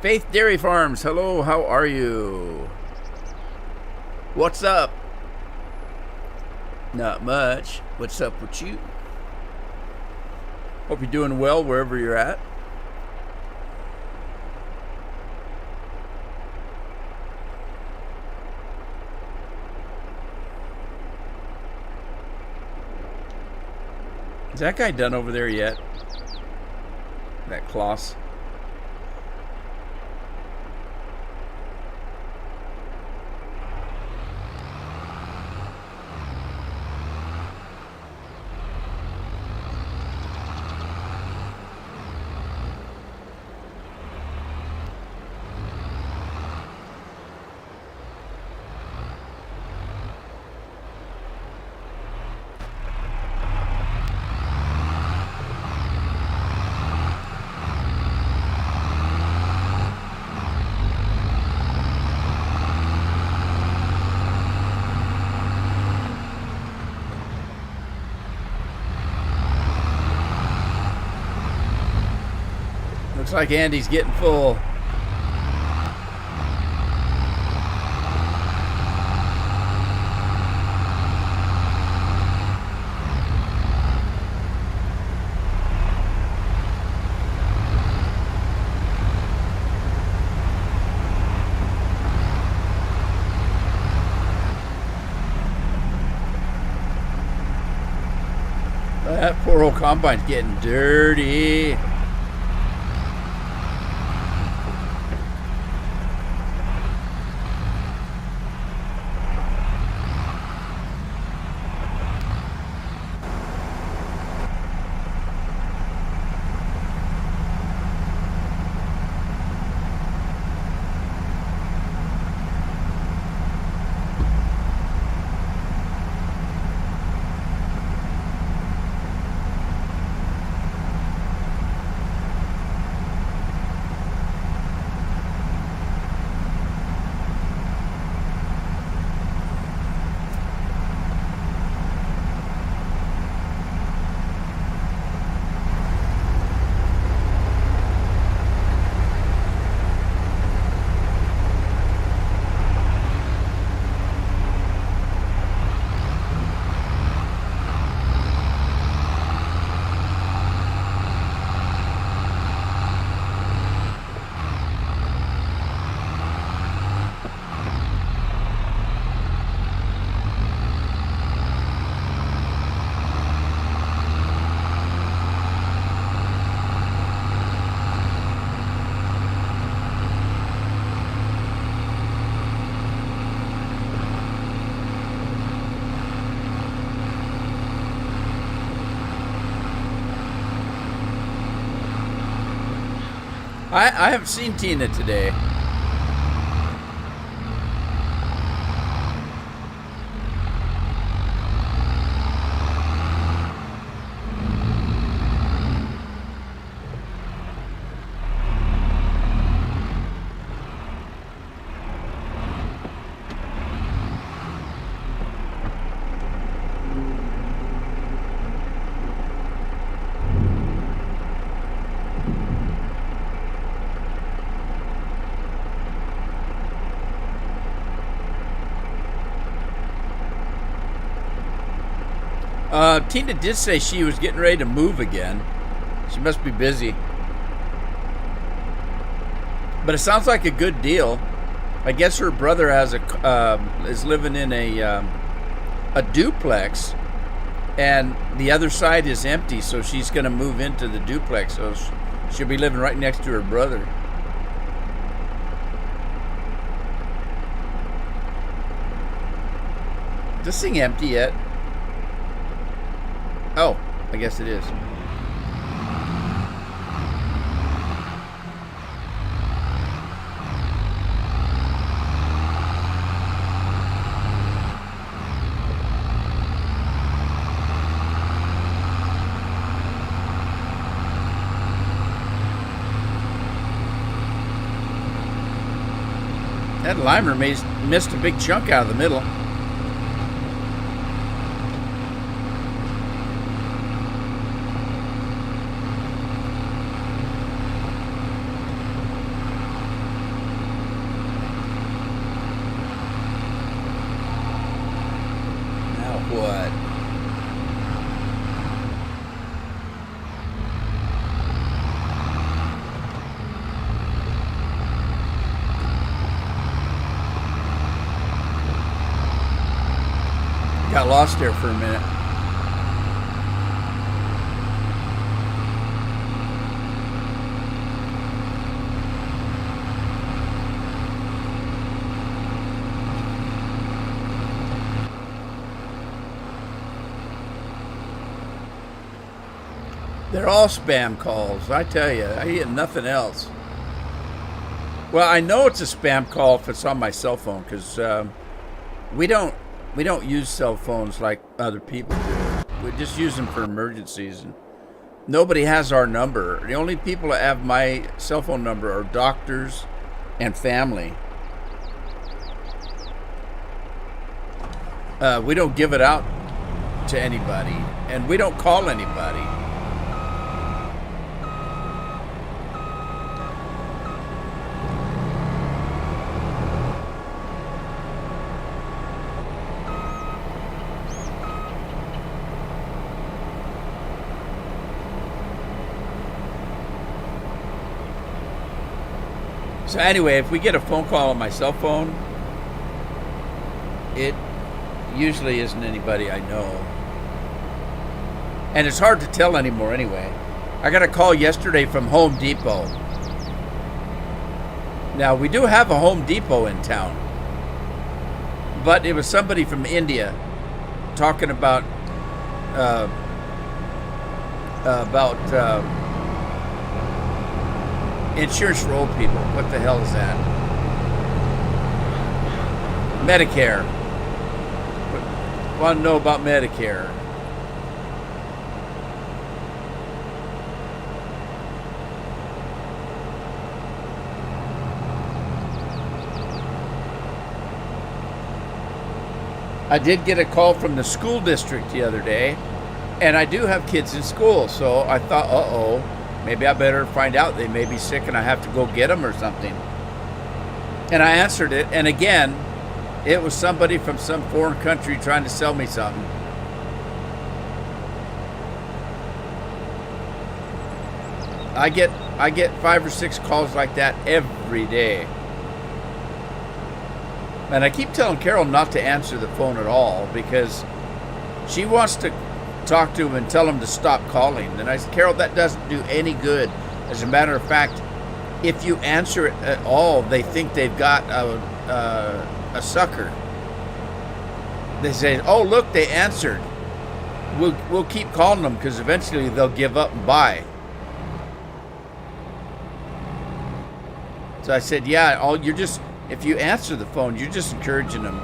Faith Dairy Farms, hello, how are you? What's up? Not much. What's up with you? Hope you're doing well wherever you're at. Is that guy done over there yet? That Kloss? Looks like Andy's getting full. That poor old combine's getting dirty. I haven't seen Tina today. Tina did say she was getting ready to move again. She must be busy. But it sounds like a good deal. I guess her brother has is living in a duplex, and the other side is empty, so she's going to move into the duplex. So she'll be living right next to her brother. Is this thing empty yet? Oh, I guess it is. That limer missed a big chunk out of the middle. Got lost there for a minute. They're all spam calls, I tell you. I hear nothing else. Well, I know it's a spam call if it's on my cell phone, because we don't use cell phones like other people do. We just use them for emergencies. And nobody has our number. The only people that have my cell phone number are doctors and family. We don't give it out to anybody, and we don't call anybody. So anyway, if we get a phone call on my cell phone, it usually isn't anybody I know. And it's hard to tell anymore anyway. I got a call yesterday from Home Depot. Now, we do have a Home Depot in town, but it was somebody from India talking about insurance for old people. What the hell is that? Medicare. Want to know about Medicare? I did get a call from the school district the other day, and I do have kids in school, so I thought, uh-oh, maybe I better find out they may be sick and I have to go get them or something. And I answered it, and again, it was somebody from some foreign country trying to sell me something. I get 5 or 6 calls like that every day. And I keep telling Carol not to answer the phone at all because she wants to talk to him and tell him to stop calling. And I said, Carol, that doesn't do any good. As a matter of fact, if you answer it at all, they think they've got a sucker. They say, oh, look, they answered. We'll keep calling them because eventually they'll give up and buy. So I said, yeah, if you answer the phone, you're just encouraging them.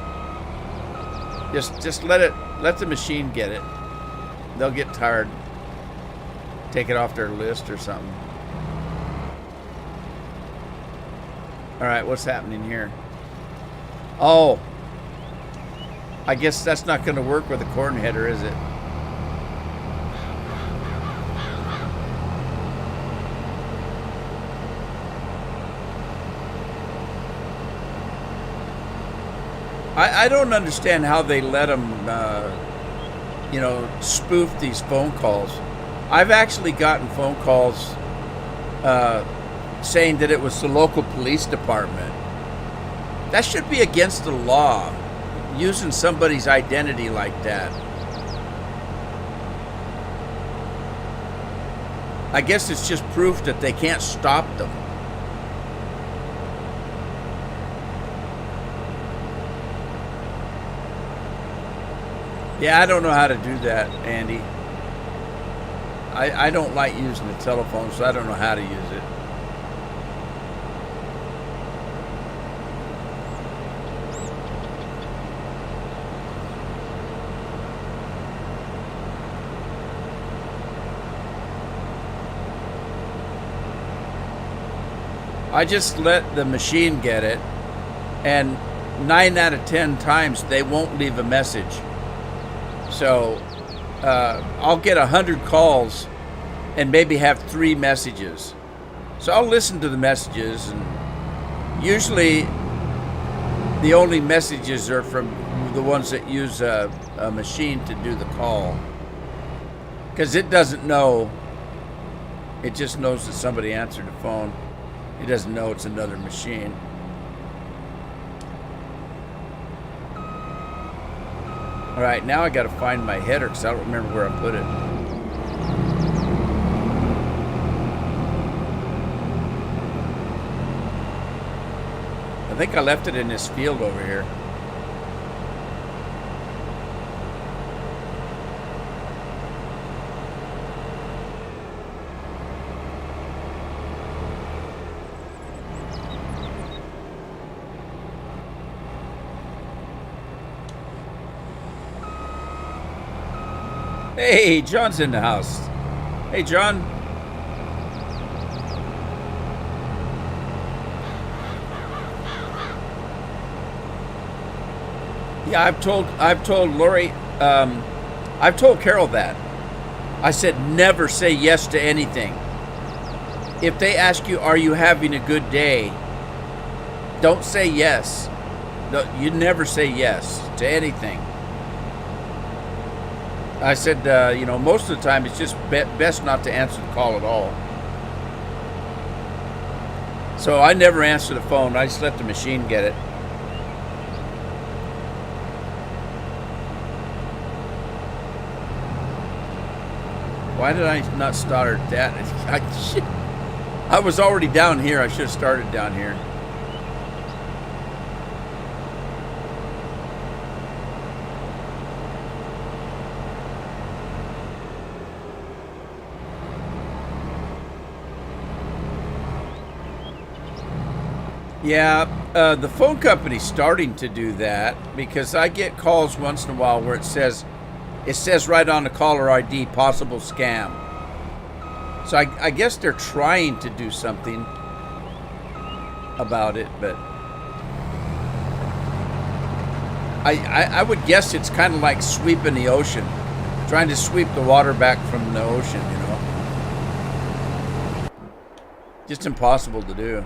Just let the machine get it. They'll get tired. Take it off their list or something. All right, what's happening here? Oh, I guess that's not going to work with a corn header, is it? I don't understand how they let them, spoof these phone calls. I've actually gotten phone calls saying that it was the local police department. That should be against the law, using somebody's identity like that. I guess it's just proof that they can't stop them. Yeah, I don't know how to do that, Andy. I don't like using the telephone, so I don't know how to use it. I just let the machine get it, and 9 out of 10 times they won't leave a message. So I'll get 100 calls and maybe have 3 messages. So I'll listen to the messages, and usually the only messages are from the ones that use a machine to do the call. Because it doesn't know. It just knows that somebody answered the phone. It doesn't know it's another machine. All right, now I got to find my header because I don't remember where I put it. I think I left it in this field over here. Hey, John's in the house. Hey, John. Yeah, I've told Lori, I've told Carol that. I said never say yes to anything. If they ask you, are you having a good day? Don't say yes. No, you never say yes to anything. I said, most of the time it's just best not to answer the call at all. So I never answer the phone. I just let the machine get it. Why did I not start that? I was already down here. I should have started down here. Yeah, the phone company's starting to do that because I get calls once in a while where it says right on the caller ID, possible scam. So I guess they're trying to do something about it, but I would guess it's kind of like sweeping the ocean, trying to sweep the water back from the ocean, you know. Just impossible to do.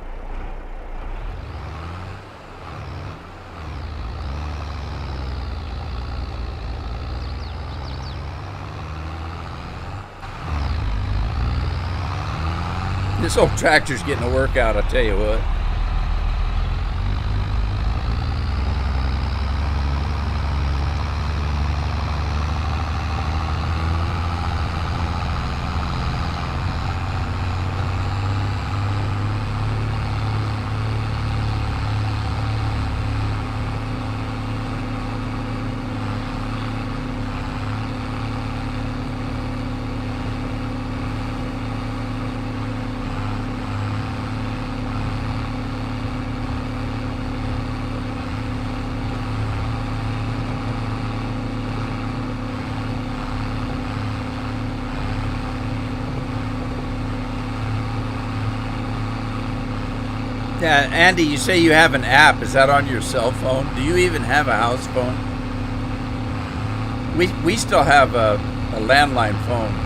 This old tractor's getting a workout, I tell you what. Yeah, Andy, you say you have an app. Is that on your cell phone? Do you even have a house phone? We still have a landline phone.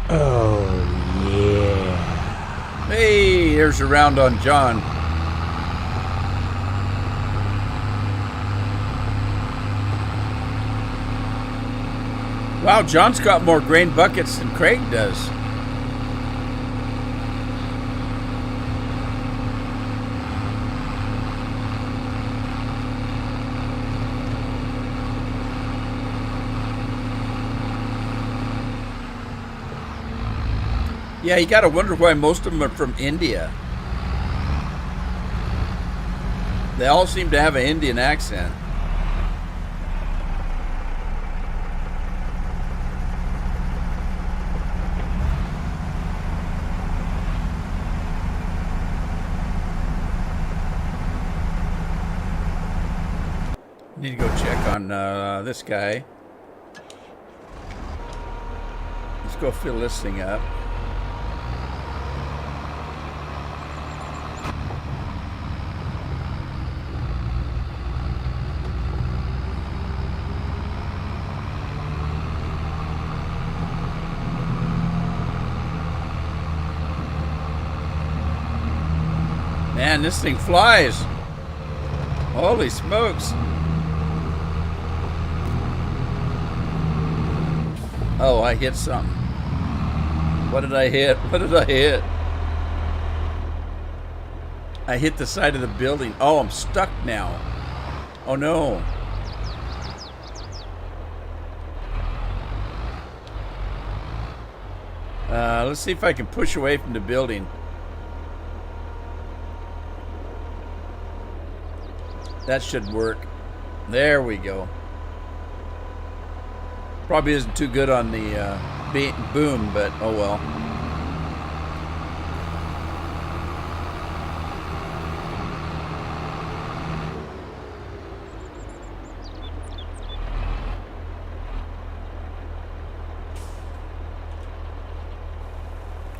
Oh, yeah. Hey, here's a round on John. Wow, John's got more grain buckets than Craig does. Yeah, you gotta wonder why most of them are from India. They all seem to have an Indian accent. Need to go check on this guy. Let's go fill this thing up. Man, this thing flies. Holy smokes. Oh, I hit something. What did I hit? What did I hit? I hit the side of the building. Oh, I'm stuck now. Oh no. Let's see if I can push away from the building. That should work. There we go. Probably isn't too good on the boom, but oh well.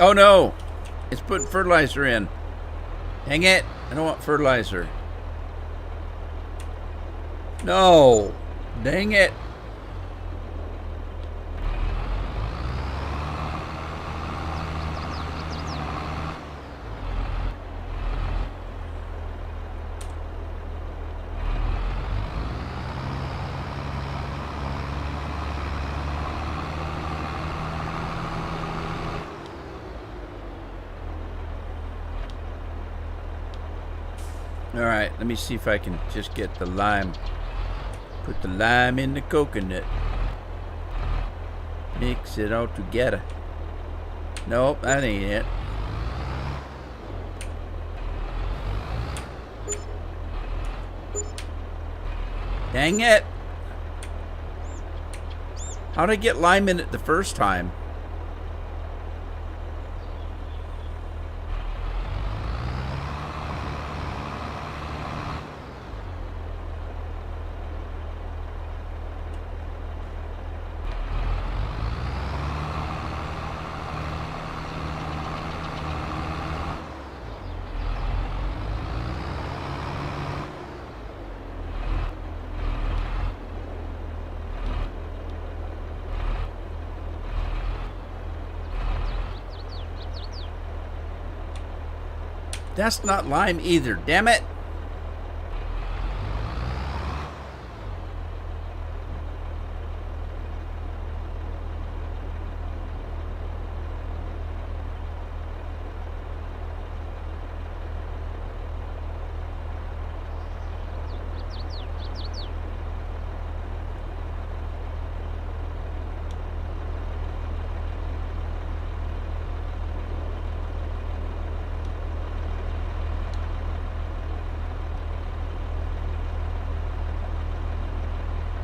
Oh no! It's putting fertilizer in. Dang it! I don't want fertilizer. No! Dang it! Alright, let me see if I can just get the lime. Put the lime in the coconut. Mix it all together. Nope, that ain't it. Dang it! How'd I get lime in it the first time? That's not lime either, damn it!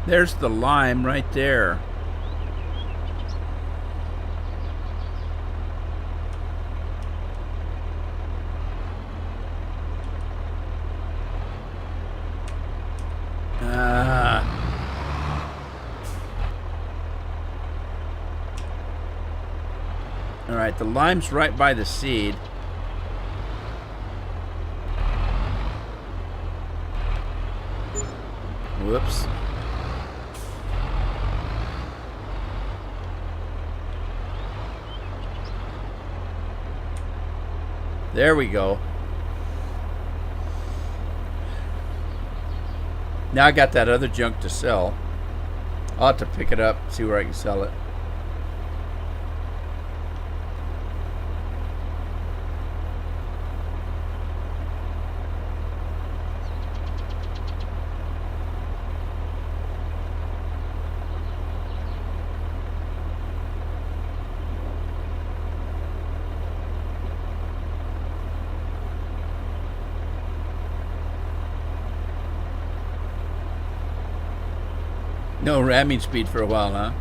There's the lime right there. All right, the lime's right by the seed. Whoops. There we go. Now I got that other junk to sell. I'll have to pick it up, see where I can sell it. No ramming speed for a while, huh?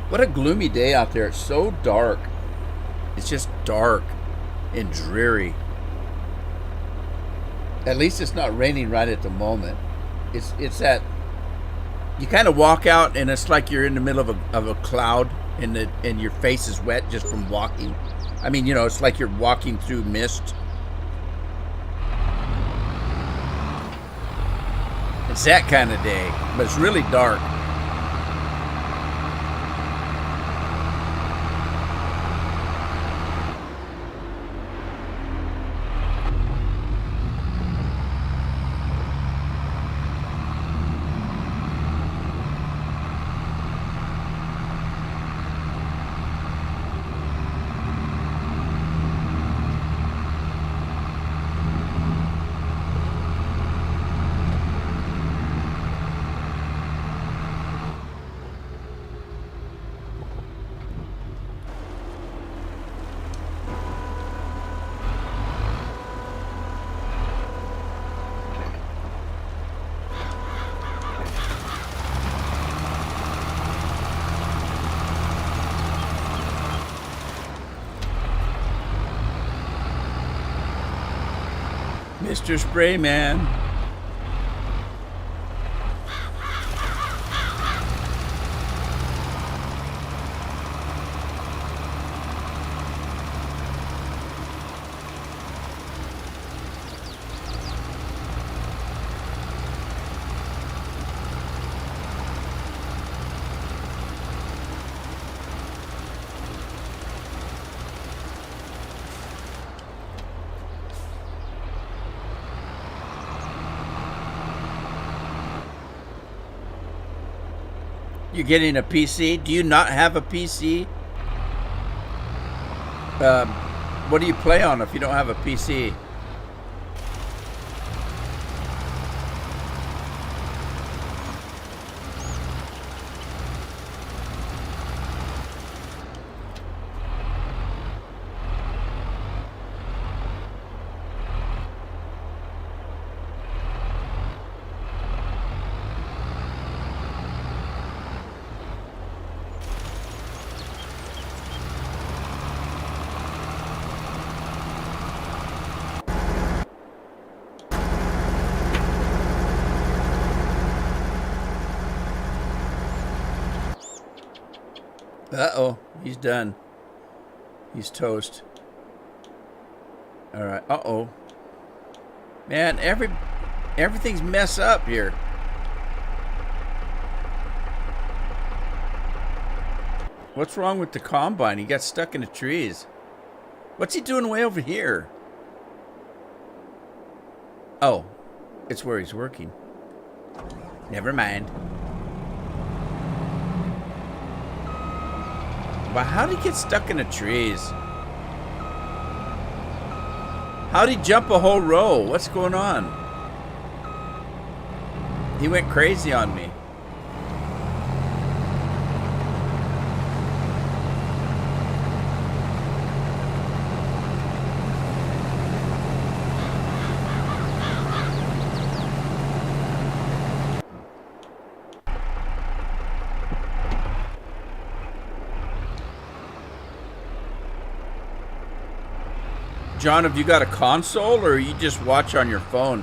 What a gloomy day out there. It's so dark. It's just dark and dreary. At least it's not raining right at the moment. It's that you kind of walk out and it's like you're in the middle of a cloud and your face is wet just from walking. I mean, you know, it's like you're walking through mist. It's that kind of day, but it's really dark. Mr. Sprayman. You getting a PC? Do you not have a PC? What do you play on if you don't have a PC? Uh-oh, he's done. He's toast. All right. Uh-oh. Man, everything's mess up here. What's wrong with the combine? He got stuck in the trees. What's he doing way over here? Oh, it's where he's working. Never mind. Wow, how did he get stuck in the trees? How did he jump a whole row? What's going on? He went crazy on me. John, have you got a console or you just watch on your phone?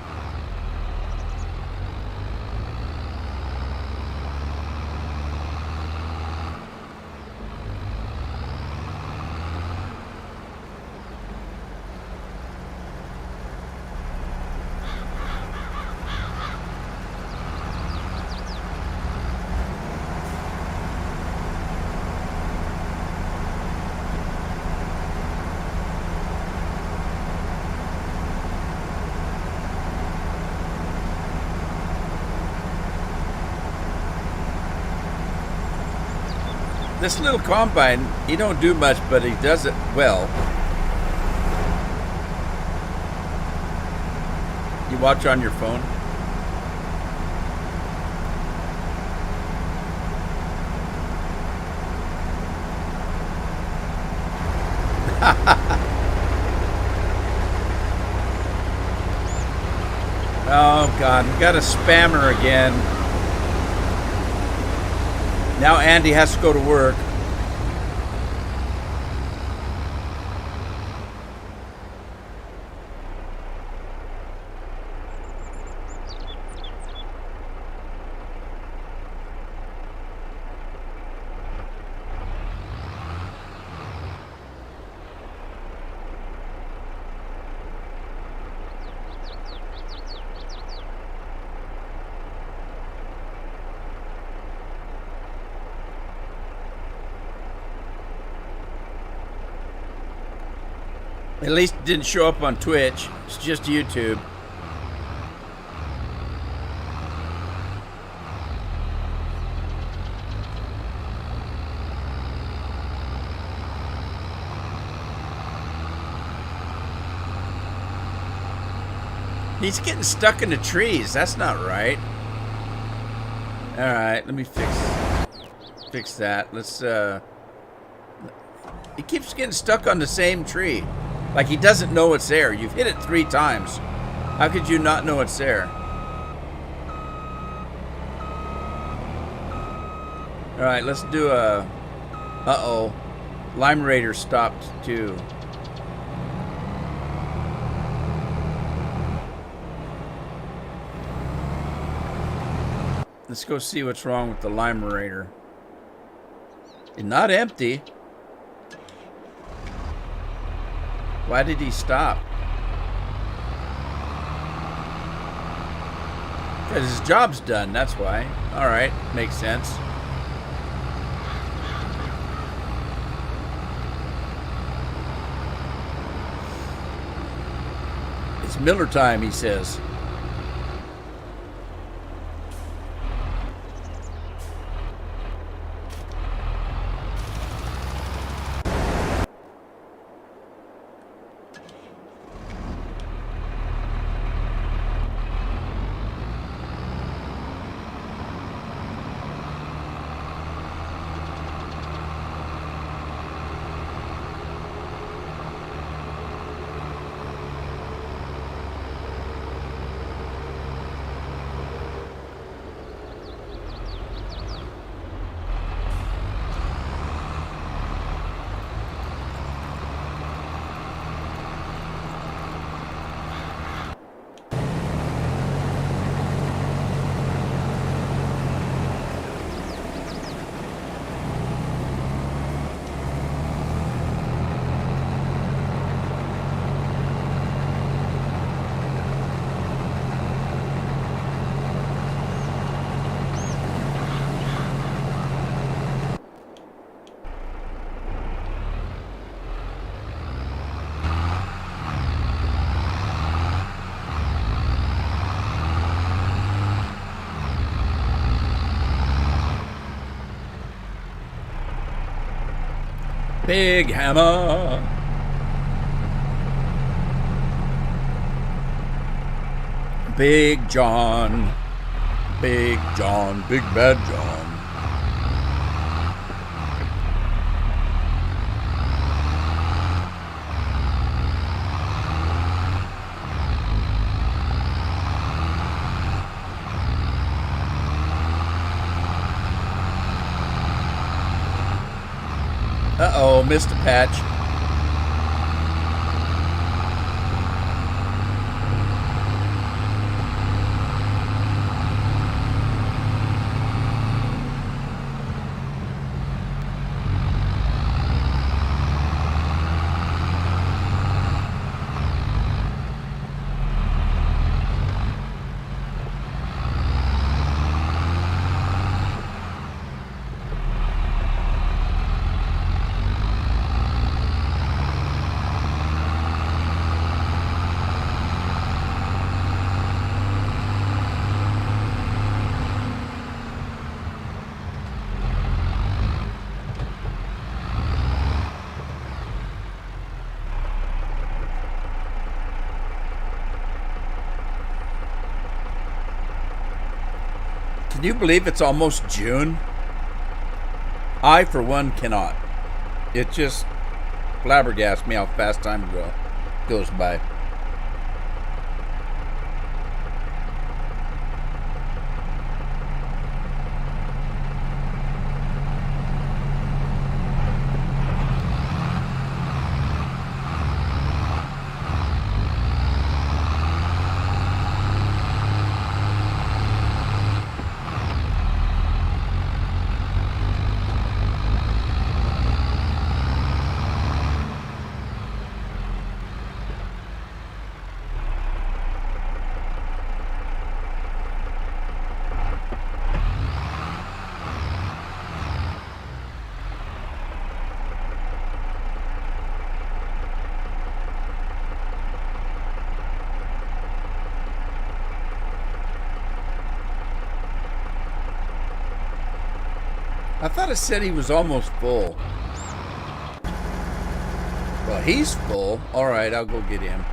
This little combine, he don't do much, but he does it well. You watch on your phone? Oh God, we got a spammer again. Now Andy has to go to work. At least it didn't show up on Twitch. It's just YouTube. He's getting stuck in the trees. That's not right. All right, let me fix that. Let's he keeps getting stuck on the same tree. Like he doesn't know it's there. You've hit it 3 times. How could you not know it's there? All right, let's do a... Uh-oh. Lime Raider stopped too. Let's go see what's wrong with the limerator. It's not empty. Why did he stop? Because his job's done, that's why. Alright, makes sense. It's Miller time, he says. Big hammer. Big John. Big John. Big Bad John. Uh-oh, missed a patch. Can you believe it's almost June? I, for one, cannot. It just flabbergasts me how fast time goes by. I thought it said he was almost full. Well, he's full. All right, I'll go get him.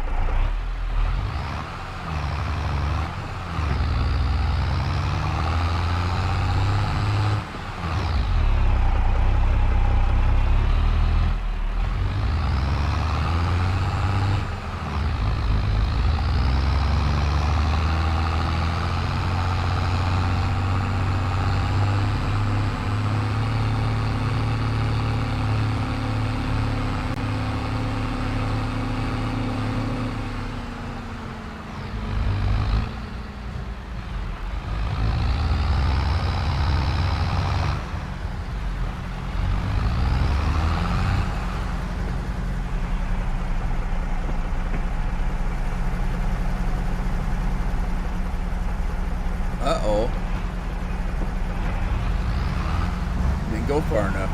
go far enough.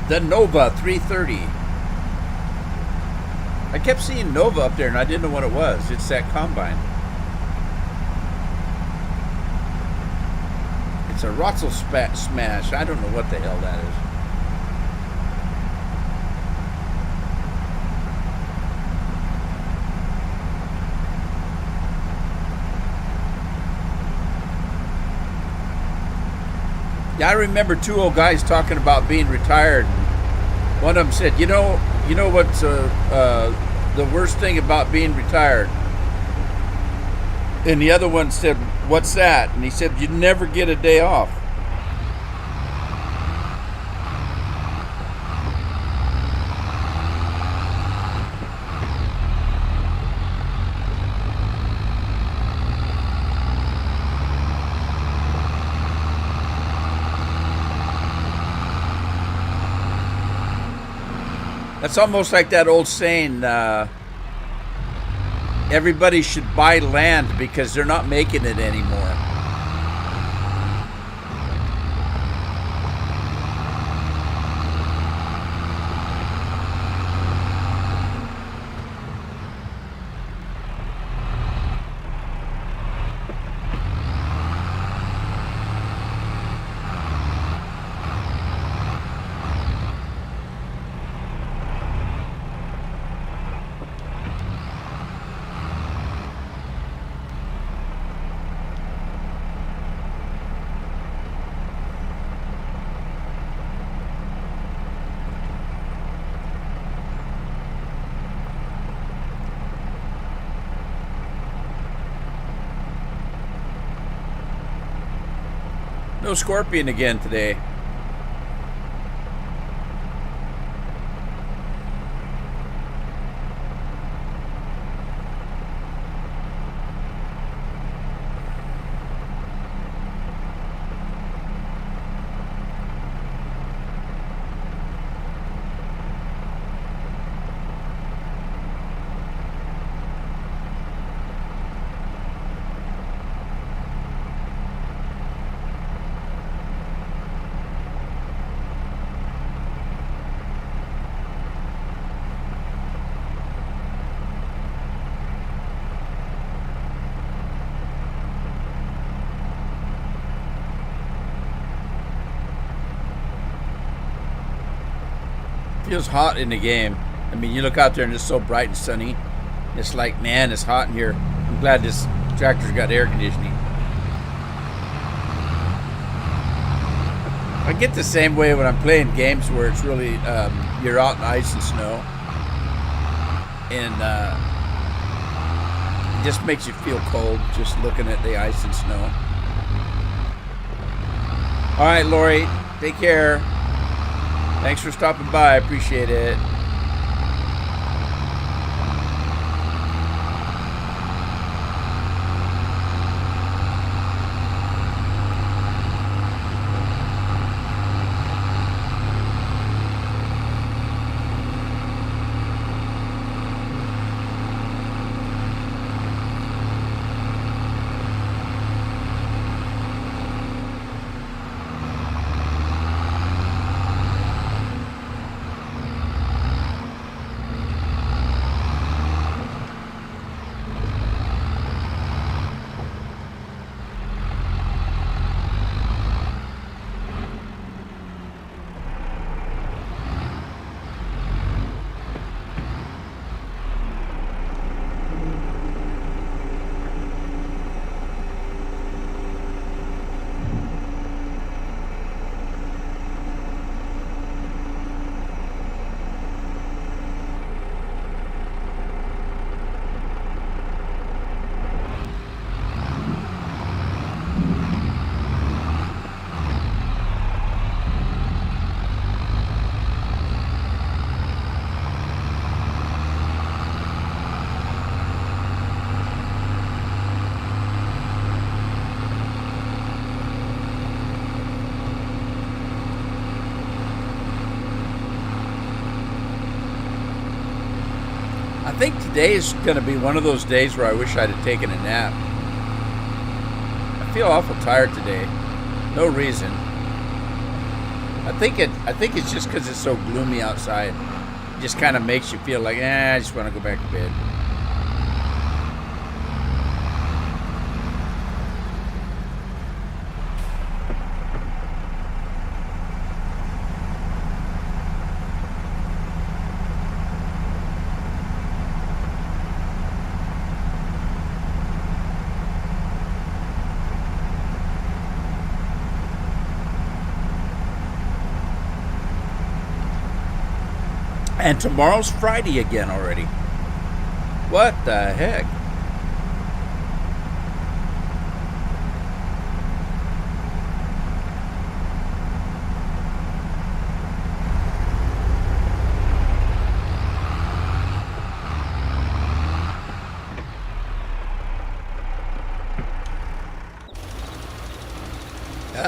The Nova 330. I kept seeing Nova up there and I didn't know what it was. It's that combine. It's a Rotzel Smash. I don't know what the hell that is. Yeah, I remember two old guys talking about being retired. One of them said, "You know what's the worst thing about being retired?" And the other one said, "What's that?" And he said, "You never get a day off." That's almost like that old saying, everybody should buy land because they're not making it anymore. No scorpion again today. Feels hot in the game. I mean, you look out there and it's so bright and sunny. It's like, man, it's hot in here. I'm glad this tractor's got air conditioning. I get the same way when I'm playing games where it's really, you're out in ice and snow. And it just makes you feel cold just looking at the ice and snow. All right, Lori, take care. Thanks for stopping by. I appreciate it. I think today is going to be one of those days where I wish I'd have taken a nap. feel awful tired today. No reason. I think it's just because it's so gloomy outside. It just kind of makes you feel like, I just want to go back to bed. And tomorrow's Friday again already. What the heck?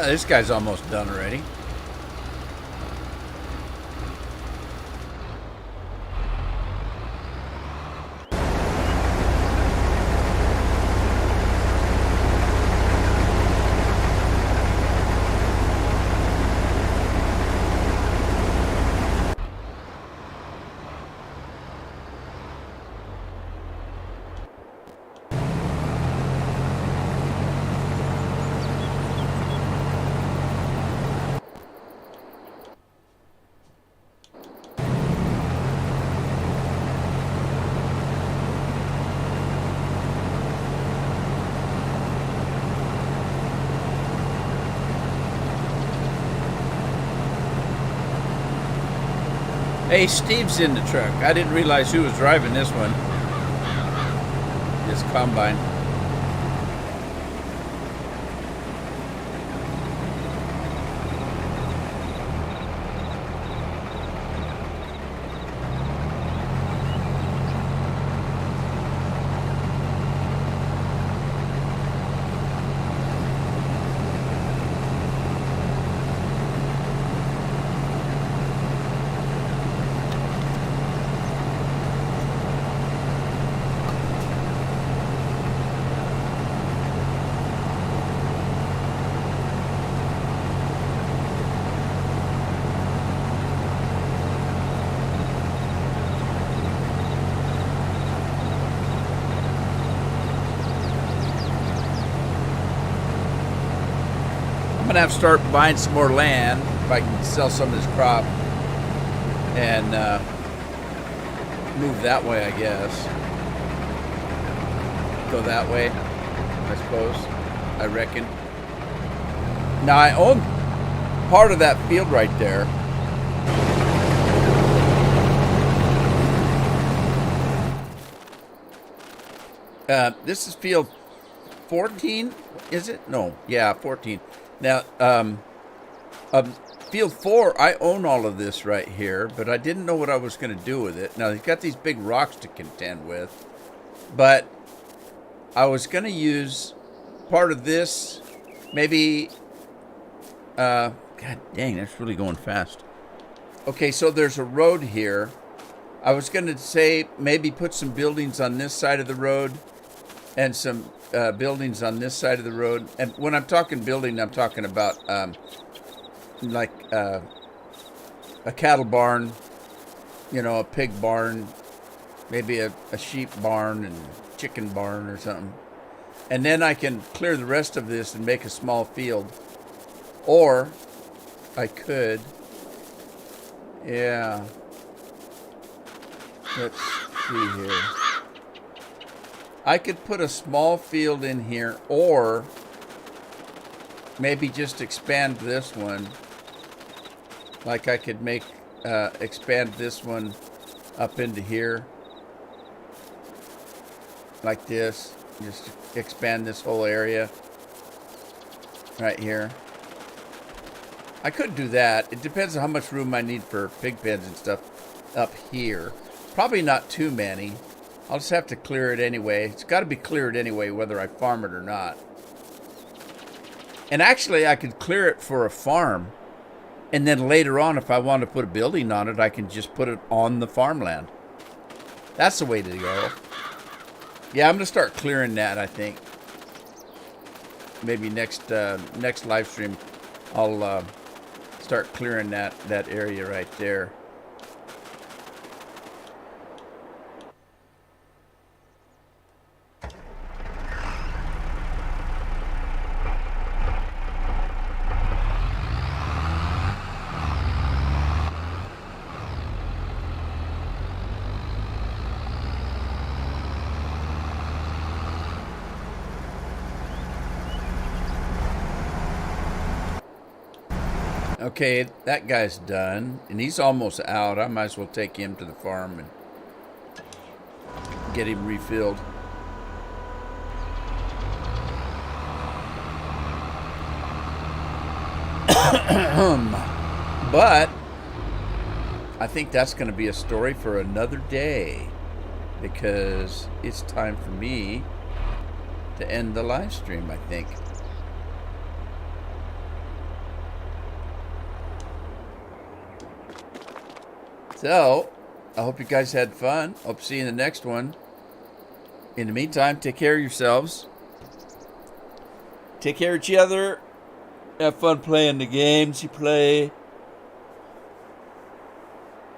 This guy's almost done already. Hey, Steve's in the truck. I didn't realize who was driving this one. This combine. I'm gonna have to start buying some more land if I can sell some of this crop and move that way, I guess. Go that way, I suppose. I reckon. Now I own part of that field right there. This is field 14, is it? No, yeah, 14. Now, field 4, I own all of this right here, but I didn't know what I was going to do with it. Now, you've got these big rocks to contend with, but I was going to use part of this, maybe, God dang, that's really going fast. Okay, so there's a road here. I was going to say maybe put some buildings on this side of the road and some buildings on this side of the road. And when I'm talking building, I'm talking about like a cattle barn, you know, a pig barn, maybe a sheep barn and chicken barn or something. And then I can clear the rest of this and make a small field. Or I could, yeah. Let's see here. I could put a small field in here, or maybe just expand this one. Like I could make, expand this one up into here. Like this. Just expand this whole area. Right here. I could do that. It depends on how much room I need for pig pens and stuff up here. Probably not too many. I'll just have to clear it anyway. It's got to be cleared anyway, whether I farm it or not. And actually, I could clear it for a farm. And then later on, if I want to put a building on it, I can just put it on the farmland. That's the way to go. Yeah, I'm going to start clearing that, I think. maybe next live stream, I'll start clearing that area right there. Okay, that guy's done, and he's almost out. I might as well take him to the farm and get him refilled. But I think that's going to be a story for another day, because it's time for me to end the live stream, I think. So, I hope you guys had fun. Hope to see you in the next one. In the meantime, take care of yourselves. Take care of each other. Have fun playing the games you play.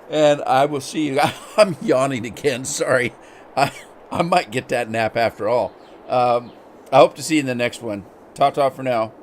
And I will see you. I'm yawning again. Sorry. I might get that nap after all. I hope to see you in the next one. Ta-ta for now.